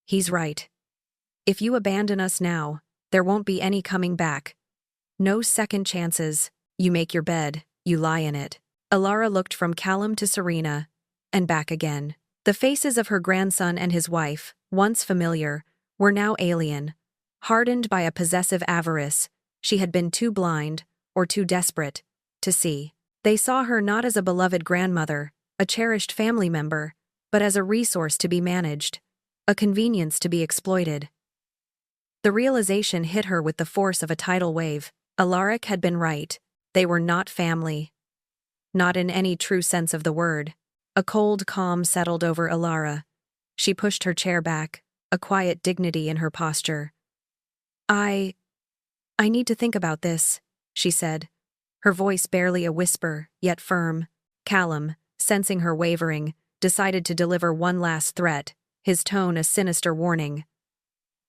"He's right. If you abandon us now, there won't be any coming back. No second chances. You make your bed, you lie in it." Alara looked from Callum to Serena, and back again. The faces of her grandson and his wife, once familiar, were now alien, hardened by a possessive avarice she had been too blind, or too desperate, to see. They saw her not as a beloved grandmother, a cherished family member, but as a resource to be managed, a convenience to be exploited. The realization hit her with the force of a tidal wave. Alaric had been right. They were not family. Not in any true sense of the word. A cold calm settled over Alara. She pushed her chair back, a quiet dignity in her posture. I need to think about this," she said, her voice barely a whisper, yet firm. Callum, sensing her wavering, decided to deliver one last threat, his tone a sinister warning.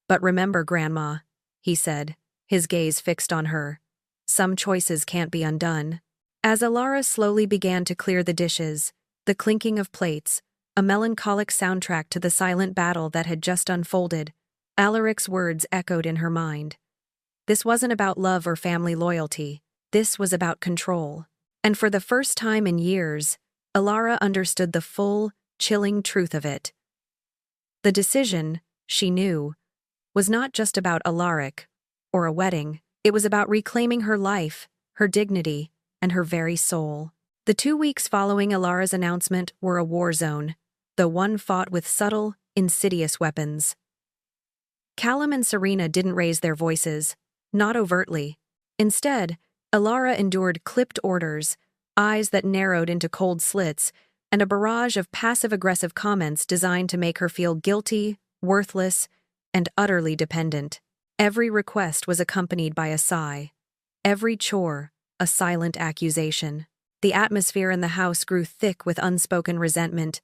"But remember, Grandma," he said, his gaze fixed on her. "Some choices can't be undone." As Alara slowly began to clear the dishes, the clinking of plates, a melancholic soundtrack to the silent battle that had just unfolded, Alaric's words echoed in her mind. This wasn't about love or family loyalty. This was about control. And for the first time in years, Alara understood the full, chilling truth of it. The decision, she knew, was not just about Alaric or a wedding. It was about reclaiming her life, her dignity, and her very soul. The 2 weeks following Alara's announcement were a war zone, though one fought with subtle, insidious weapons. Callum and Serena didn't raise their voices, not overtly. Instead, Alara endured clipped orders, eyes that narrowed into cold slits, and a barrage of passive-aggressive comments designed to make her feel guilty, worthless, and utterly dependent. Every request was accompanied by a sigh. Every chore, a silent accusation. The atmosphere in the house grew thick with unspoken resentment,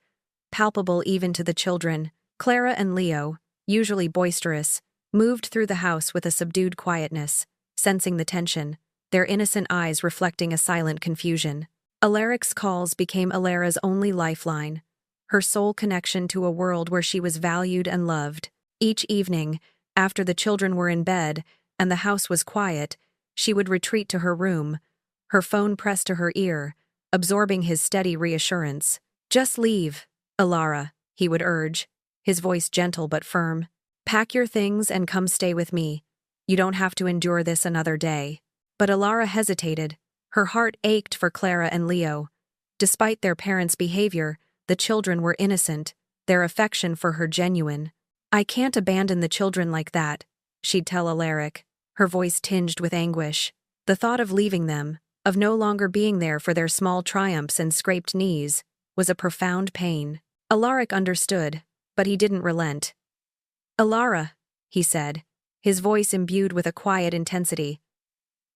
palpable even to the children. Clara and Leo, usually boisterous, moved through the house with a subdued quietness, sensing the tension, their innocent eyes reflecting a silent confusion. Alaric's calls became Alara's only lifeline, her sole connection to a world where she was valued and loved. Each evening, after the children were in bed and the house was quiet, she would retreat to her room, her phone pressed to her ear, absorbing his steady reassurance. "Just leave, Alara," he would urge, his voice gentle but firm. "Pack your things and come stay with me. You don't have to endure this another day." But Alara hesitated. Her heart ached for Clara and Leo. Despite their parents' behavior, the children were innocent, their affection for her genuine. "I can't abandon the children like that," she'd tell Alaric, her voice tinged with anguish. The thought of leaving them, of no longer being there for their small triumphs and scraped knees, was a profound pain. Alaric understood, but he didn't relent. "Alara," he said, his voice imbued with a quiet intensity,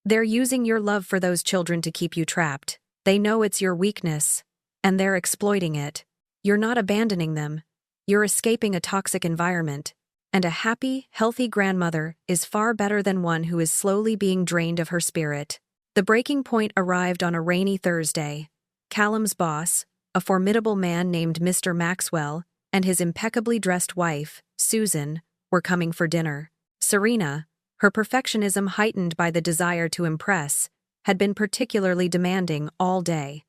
"they're using your love for those children to keep you trapped. They know it's your weakness, and they're exploiting it. You're not abandoning them. You're escaping a toxic environment. And a happy, healthy grandmother is far better than one who is slowly being drained of her spirit." The breaking point arrived on a rainy Thursday. Callum's boss, a formidable man named Mr. Maxwell, and his impeccably dressed wife, Susan, were coming for dinner. Serena, her perfectionism heightened by the desire to impress, had been particularly demanding all day.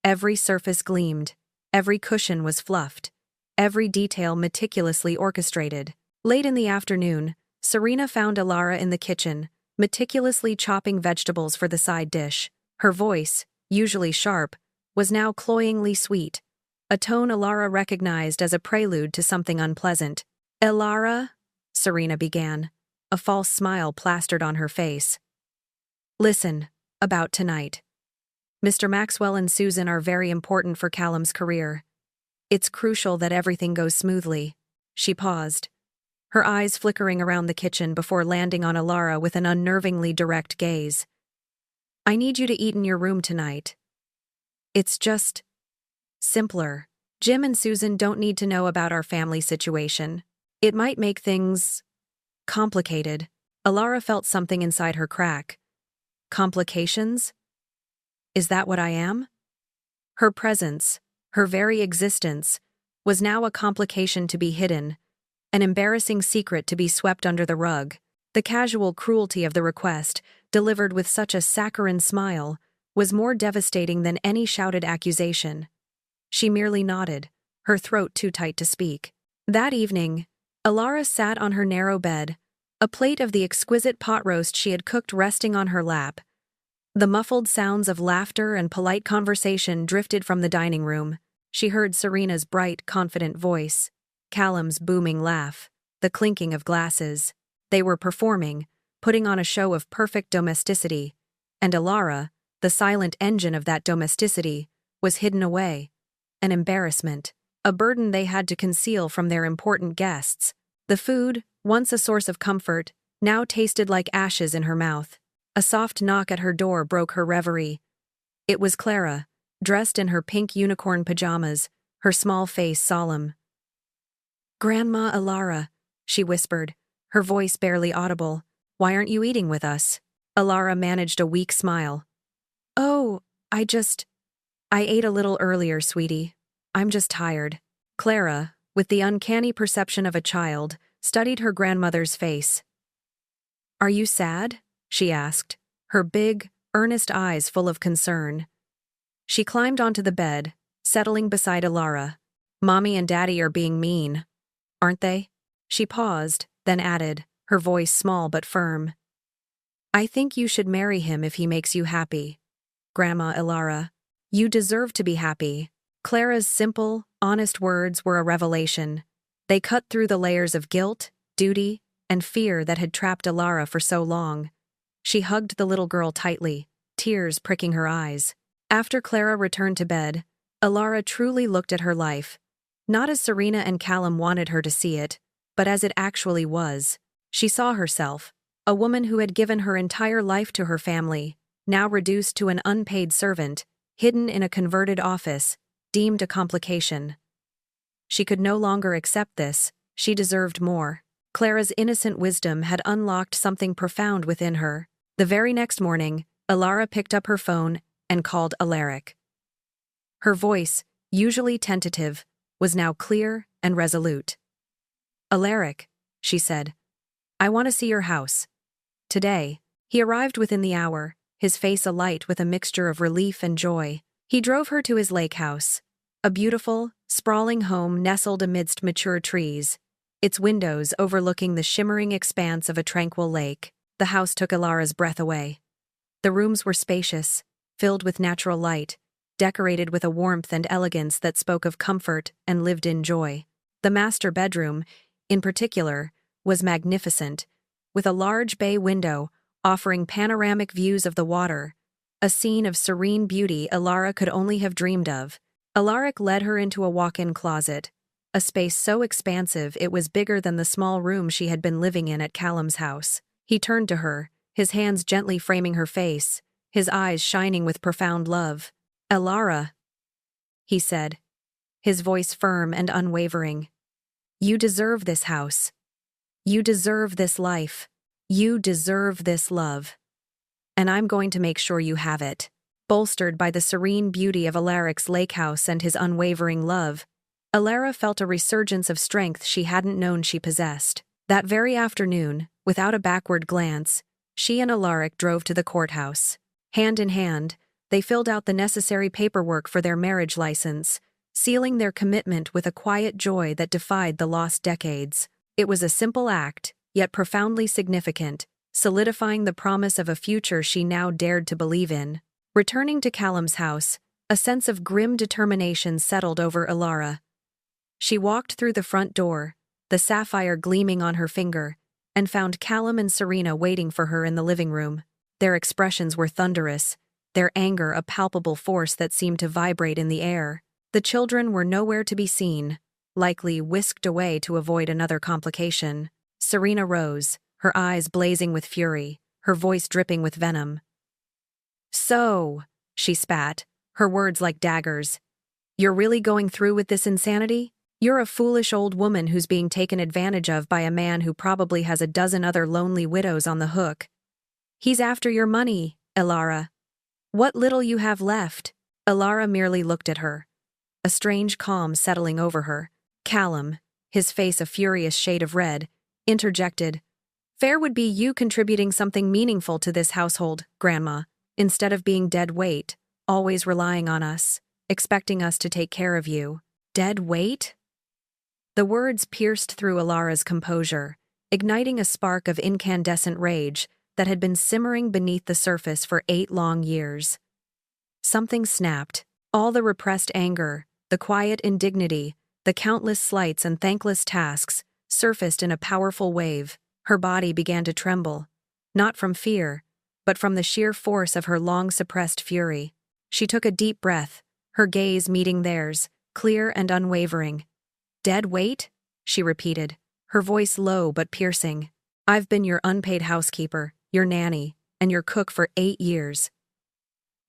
Every surface gleamed, every cushion was fluffed, every detail meticulously orchestrated. Late in the afternoon, Serena found Alara in the kitchen, meticulously chopping vegetables for the side dish. Her voice, usually sharp, was now cloyingly sweet, a tone Alara recognized as a prelude to something unpleasant. "Alara," Serena began, a false smile plastered on her face. "Listen, about tonight. Mr. Maxwell and Susan are very important for Callum's career. It's crucial that everything goes smoothly." She paused, her eyes flickering around the kitchen before landing on Alara with an unnervingly direct gaze. "I need you to eat in your room tonight. It's just simpler. Jim and Susan don't need to know about our family situation. It might make things complicated." Alara felt something inside her crack. Complications? Is that what I am? Her presence, her very existence, was now a complication to be hidden, an embarrassing secret to be swept under the rug. The casual cruelty of the request, delivered with such a saccharine smile, was more devastating than any shouted accusation. She merely nodded, her throat too tight to speak. That evening, Alara sat on her narrow bed, a plate of the exquisite pot roast she had cooked resting on her lap. The muffled sounds of laughter and polite conversation drifted from the dining room. She heard Serena's bright, confident voice, Callum's booming laugh, the clinking of glasses. They were performing, putting on a show of perfect domesticity, and Alara, the silent engine of that domesticity, was hidden away. An embarrassment, a burden they had to conceal from their important guests. The food, once a source of comfort, now tasted like ashes in her mouth. A soft knock at her door broke her reverie. It was Clara, dressed in her pink unicorn pajamas, her small face solemn. "Grandma Alara," she whispered, her voice barely audible. "Why aren't you eating with us?" Alara managed a weak smile. "Oh, I ate a little earlier, sweetie. I'm just tired." Clara, with the uncanny perception of a child, studied her grandmother's face. "Are you sad?" she asked, her big, earnest eyes full of concern. She climbed onto the bed, settling beside Alara. "Mommy and Daddy are being mean, aren't they?" She paused, then added, her voice small but firm. "I think you should marry him if he makes you happy, Grandma Alara." You deserve to be happy. Clara's simple, honest words were a revelation. They cut through the layers of guilt, duty, and fear that had trapped Alara for so long. She hugged the little girl tightly, tears pricking her eyes. After Clara returned to bed, Alara truly looked at her life, not as Serena and Callum wanted her to see it, but as it actually was. She saw herself, a woman who had given her entire life to her family, now reduced to an unpaid servant, hidden in a converted office, deemed a complication. She could no longer accept this. She deserved more. Clara's innocent wisdom had unlocked something profound within her. The very next morning, Alara picked up her phone and called Alaric. Her voice, usually tentative, was now clear and resolute. "Alaric," she said, "I want to see your house. Today." He arrived within the hour, his face alight with a mixture of relief and joy. He drove her to his lake house, a beautiful, sprawling home nestled amidst mature trees, its windows overlooking the shimmering expanse of a tranquil lake. The house took Alara's breath away. The rooms were spacious, filled with natural light, decorated with a warmth and elegance that spoke of comfort and lived-in joy. The master bedroom, in particular, was magnificent, with a large bay window offering panoramic views of the water, a scene of serene beauty Alara could only have dreamed of. Alaric led her into a walk-in closet, a space so expansive it was bigger than the small room she had been living in at Callum's house. He turned to her, his hands gently framing her face, his eyes shining with profound love. "Alara," he said, his voice firm and unwavering. "You deserve this house. You deserve this life. You deserve this love. And I'm going to make sure you have it." Bolstered by the serene beauty of Alaric's lake house and his unwavering love, Alara felt a resurgence of strength she hadn't known she possessed. That very afternoon, without a backward glance, she and Alaric drove to the courthouse. Hand in hand, they filled out the necessary paperwork for their marriage license, sealing their commitment with a quiet joy that defied the lost decades. It was a simple act, yet profoundly significant, solidifying the promise of a future she now dared to believe in. Returning to Callum's house, a sense of grim determination settled over Alara. She walked through the front door, the sapphire gleaming on her finger, and found Callum and Serena waiting for her in the living room. Their expressions were thunderous, their anger a palpable force that seemed to vibrate in the air. The children were nowhere to be seen, likely whisked away to avoid another complication. Serena rose, her eyes blazing with fury, her voice dripping with venom. "So," she spat, her words like daggers, "you're really going through with this insanity? You're a foolish old woman who's being taken advantage of by a man who probably has a dozen other lonely widows on the hook. He's after your money, Alara. What little you have left." Alara merely looked at her, a strange calm settling over her. Callum, his face a furious shade of red, interjected, "Fair would be you contributing something meaningful to this household, Grandma, instead of being dead weight, always relying on us, expecting us to take care of you." "Dead weight?" The words pierced through Alara's composure, igniting a spark of incandescent rage that had been simmering beneath the surface for 8 long years. Something snapped. All the repressed anger, the quiet indignity, the countless slights and thankless tasks surfaced in a powerful wave. Her body began to tremble, not from fear, but from the sheer force of her long-suppressed fury. She took a deep breath, her gaze meeting theirs, clear and unwavering. "Dead weight?" she repeated, her voice low but piercing. "I've been your unpaid housekeeper, your nanny, and your cook for 8 years.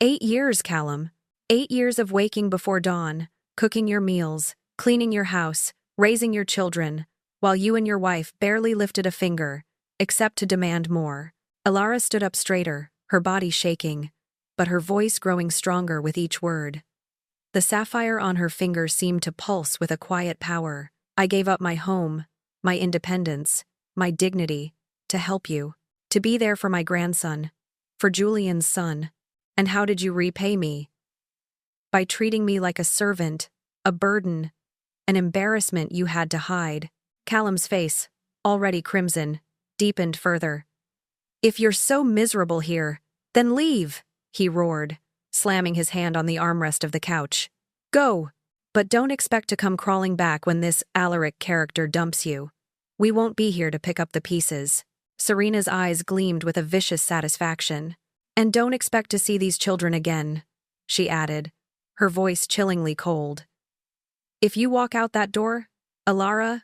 8 years, Callum. 8 years of waking before dawn, cooking your meals, cleaning your house, raising your children, while you and your wife barely lifted a finger, except to demand more." Alara stood up straighter, her body shaking, but her voice growing stronger with each word. The sapphire on her finger seemed to pulse with a quiet power. "I gave up my home, my independence, my dignity, to help you, to be there for my grandson, for Julian's son. And how did you repay me? By treating me like a servant, a burden, an embarrassment you had to hide." Callum's face, already crimson, deepened further. "If you're so miserable here, then leave," he roared, slamming his hand on the armrest of the couch. Go! But don't expect to come crawling back when this Alaric character dumps you. We won't be here to pick up the pieces. Serena's eyes gleamed with a vicious satisfaction. And don't expect to see these children again, she added, her voice chillingly cold. If you walk out that door, Alara,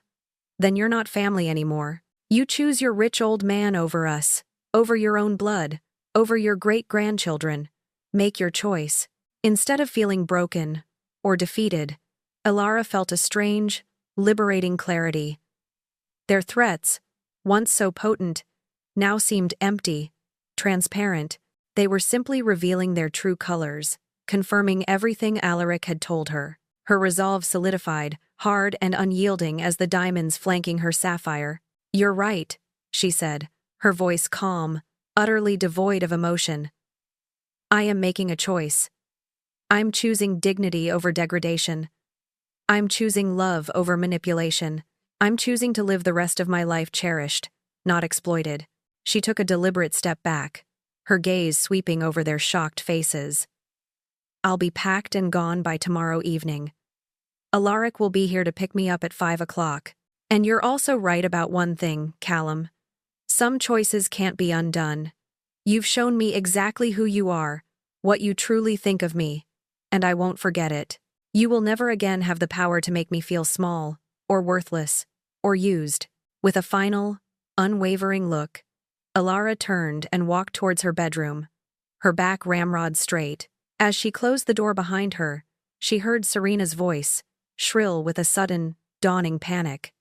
then you're not family anymore. You choose your rich old man over us, over your own blood, over your great-grandchildren. Make your choice. Instead of feeling broken or defeated, Alara felt a strange, liberating clarity. Their threats, once so potent, now seemed empty, transparent. They were simply revealing their true colors, confirming everything Alaric had told her. Her resolve solidified, hard and unyielding as the diamonds flanking her sapphire. You're right, she said, her voice calm, utterly devoid of emotion. I am making a choice. I'm choosing dignity over degradation. I'm choosing love over manipulation. I'm choosing to live the rest of my life cherished, not exploited. She took a deliberate step back, her gaze sweeping over their shocked faces. I'll be packed and gone by tomorrow evening. Alaric will be here to pick me up at 5 o'clock. And you're also right about one thing, Callum. Some choices can't be undone. You've shown me exactly who you are, what you truly think of me, and I won't forget it. You will never again have the power to make me feel small, or worthless, or used. With a final, unwavering look, Alara turned and walked towards her bedroom, her back ramrod straight. As she closed the door behind her, she heard Serena's voice, shrill with a sudden, dawning panic.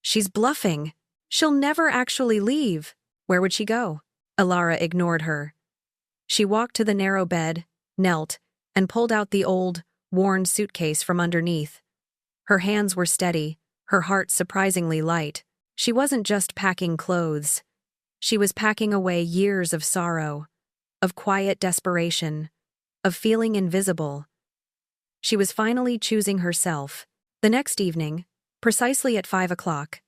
She's bluffing. She'll never actually leave. Where would she go? Alara ignored her. She walked to the narrow bed, knelt, and pulled out the old, worn suitcase from underneath. Her hands were steady, her heart surprisingly light. She wasn't just packing clothes. She was packing away years of sorrow, of quiet desperation, of feeling invisible. She was finally choosing herself. The next evening, precisely at 5 o'clock,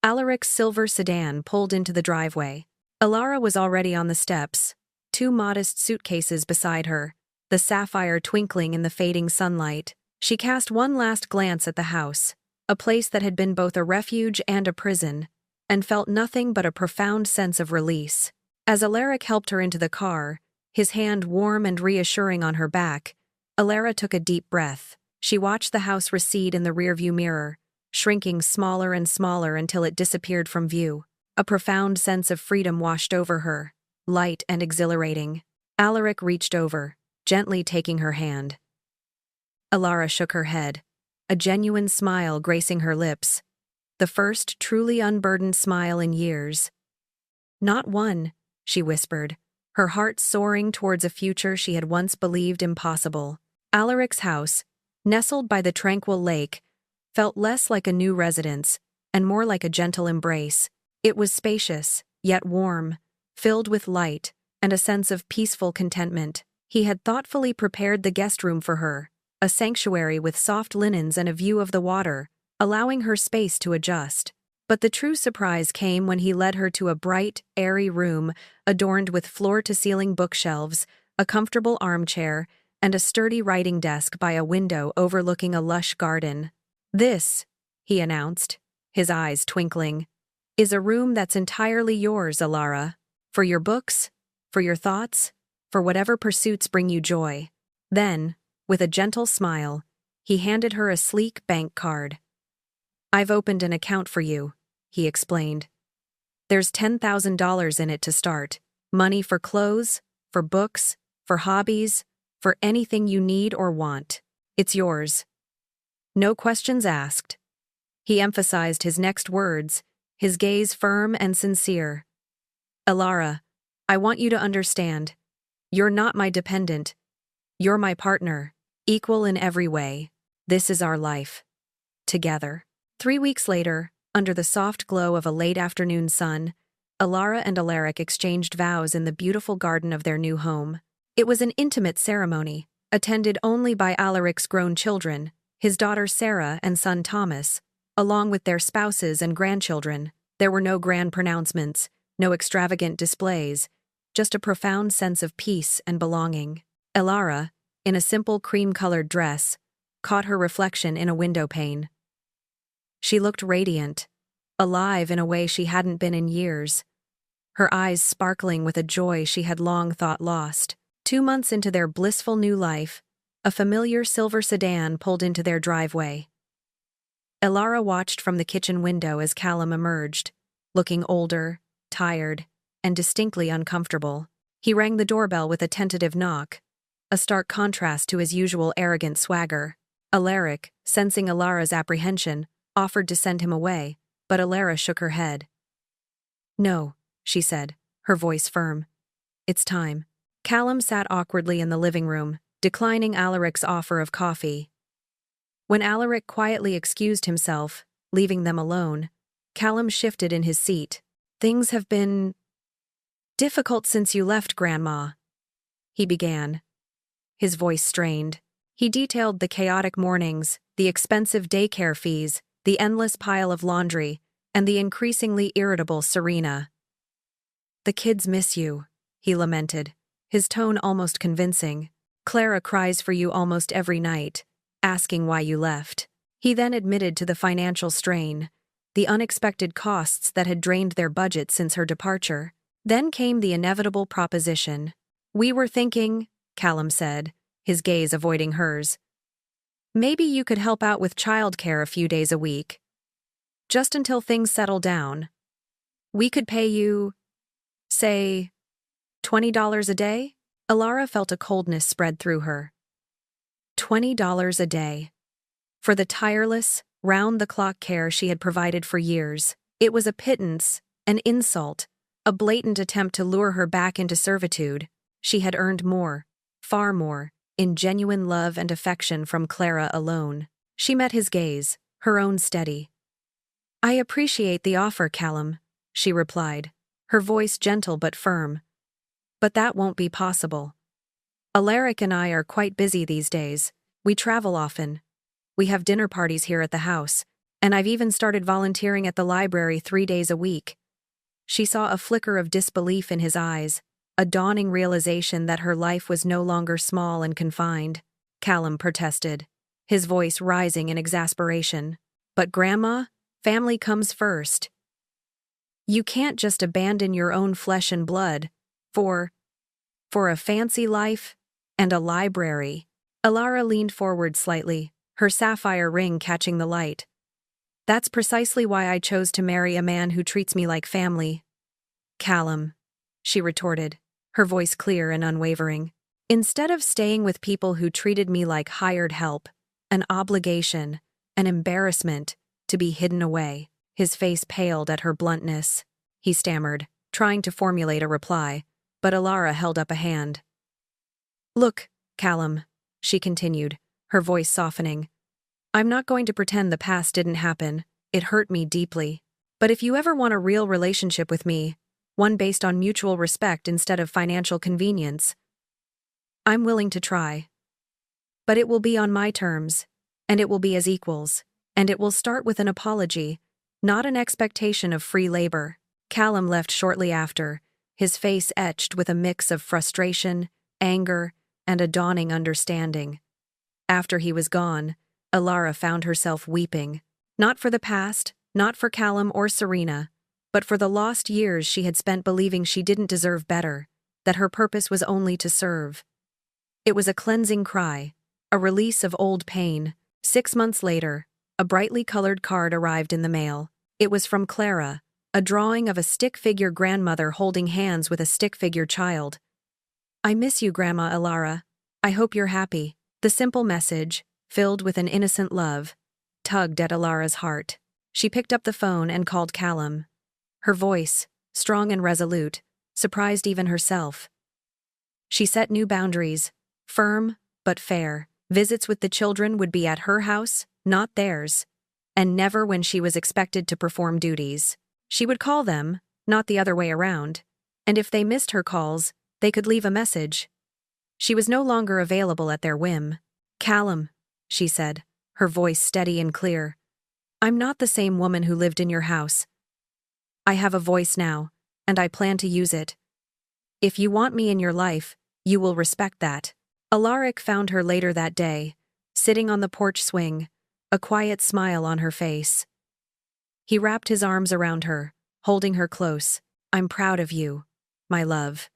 Alaric's silver sedan pulled into the driveway. Alara was already on the steps, two modest suitcases beside her, the sapphire twinkling in the fading sunlight. She cast one last glance at the house, a place that had been both a refuge and a prison, and felt nothing but a profound sense of release. As Alaric helped her into the car, his hand warm and reassuring on her back, Alara took a deep breath. She watched the house recede in the rearview mirror, shrinking smaller and smaller until it disappeared from view. A profound sense of freedom washed over her, light and exhilarating. Alaric reached over, gently taking her hand. Alara shook her head, a genuine smile gracing her lips, the first truly unburdened smile in years. Not one, she whispered, her heart soaring towards a future she had once believed impossible. Alaric's house, nestled by the tranquil lake, felt less like a new residence and more like a gentle embrace. It was spacious, yet warm, filled with light and a sense of peaceful contentment. He had thoughtfully prepared the guest room for her, a sanctuary with soft linens and a view of the water, allowing her space to adjust. But the true surprise came when he led her to a bright, airy room adorned with floor-to-ceiling bookshelves, a comfortable armchair, and a sturdy writing desk by a window overlooking a lush garden. This, he announced, his eyes twinkling, is a room that's entirely yours, Alara. For your books, for your thoughts, for whatever pursuits bring you joy. Then, with a gentle smile, he handed her a sleek bank card. I've opened an account for you, he explained. There's $10,000 in it to start. Money for clothes, for books, for hobbies, for anything you need or want. It's yours. No questions asked. He emphasized his next words, his gaze firm and sincere. Alara, I want you to understand. You're not my dependent. You're my partner, equal in every way. This is our life. Together. 3 weeks later, under the soft glow of a late afternoon sun, Alara and Alaric exchanged vows in the beautiful garden of their new home. It was an intimate ceremony, attended only by Alaric's grown children, his daughter Sarah and son Thomas, along with their spouses and grandchildren. There were no grand pronouncements, no extravagant displays, just a profound sense of peace and belonging. Alara, in a simple cream-colored dress, caught her reflection in a window pane. She looked radiant, alive in a way she hadn't been in years, her eyes sparkling with a joy she had long thought lost. 2 months into their blissful new life, a familiar silver sedan pulled into their driveway. Elara watched from the kitchen window as Callum emerged, looking older, tired, and distinctly uncomfortable. He rang the doorbell with a tentative knock, a stark contrast to his usual arrogant swagger. Alaric, sensing Elara's apprehension, offered to send him away, but Elara shook her head. "No," she said, her voice firm. "It's time." Callum sat awkwardly in the living room, declining Alaric's offer of coffee. When Alaric quietly excused himself, leaving them alone, Callum shifted in his seat. "Things have been difficult since you left, Grandma," he began, his voice strained. He detailed the chaotic mornings, the expensive daycare fees, the endless pile of laundry, and the increasingly irritable Serena. "The kids miss you," he lamented, his tone almost convincing. "Clara cries for you almost every night, asking why you left." He then admitted to the financial strain, the unexpected costs that had drained their budget since her departure. Then came the inevitable proposition. "We were thinking," Callum said, his gaze avoiding hers, "maybe you could help out with childcare a few days a week. Just until things settle down. We could pay you, say, $20 a day?" Elara felt a coldness spread through her. $20 a day. For the tireless, round-the-clock care she had provided for years. It was a pittance, an insult, a blatant attempt to lure her back into servitude. She had earned more, far more, in genuine love and affection from Clara alone. She met his gaze, her own steady. "I appreciate the offer, Callum," she replied, her voice gentle but firm. "But that won't be possible. Alaric and I are quite busy these days. We travel often. We have dinner parties here at the house, and I've even started volunteering at the library 3 days a week." She saw a flicker of disbelief in his eyes, a dawning realization that her life was no longer small and confined. Callum protested, his voice rising in exasperation. "But Grandma, family comes first. You can't just abandon your own flesh and blood for a fancy life and a library." Elara leaned forward slightly, her sapphire ring catching the light. "That's precisely why I chose to marry a man who treats me like family." "Callum," she retorted, her voice clear and unwavering. "Instead of staying with people who treated me like hired help, an obligation, an embarrassment, to be hidden away." His face paled at her bluntness. He stammered, trying to formulate a reply, but Elara held up a hand. "Look, Callum," she continued, her voice softening. "I'm not going to pretend the past didn't happen. It hurt me deeply. But if you ever want a real relationship with me, one based on mutual respect instead of financial convenience, I'm willing to try. But it will be on my terms, and it will be as equals, and it will start with an apology, not an expectation of free labor." Callum left shortly after, his face etched with a mix of frustration, anger, and a dawning understanding. After he was gone, Elara found herself weeping, not for the past, not for Callum or Serena, but for the lost years she had spent believing she didn't deserve better, that her purpose was only to serve. It was a cleansing cry, a release of old pain. 6 months later, a brightly colored card arrived in the mail. It was from Clara, a drawing of a stick-figure grandmother holding hands with a stick-figure child. "I miss you, Grandma Elara. I hope you're happy." The simple message, filled with an innocent love, tugged at Elara's heart. She picked up the phone and called Callum. Her voice, strong and resolute, surprised even herself. She set new boundaries, firm but fair. Visits with the children would be at her house, not theirs, and never when she was expected to perform duties. She would call them, not the other way around, and if they missed her calls, they could leave a message. She was no longer available at their whim. "Callum," she said, her voice steady and clear, "I'm not the same woman who lived in your house. I have a voice now, and I plan to use it. If you want me in your life, you will respect that." Alaric found her later that day, sitting on the porch swing, a quiet smile on her face. He wrapped his arms around her, holding her close. "I'm proud of you, my love,"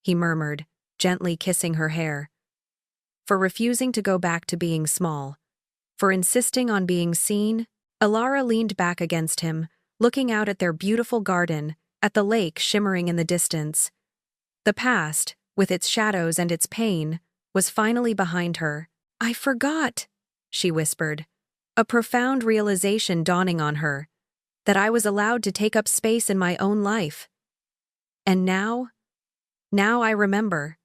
he murmured, gently kissing her hair. For refusing to go back to being small. For insisting on being seen. Alara leaned back against him, looking out at their beautiful garden, at the lake shimmering in the distance. The past, with its shadows and its pain, was finally behind her. "I forgot," she whispered, a profound realization dawning on her, that I was allowed to take up space in my own life. And now I remember.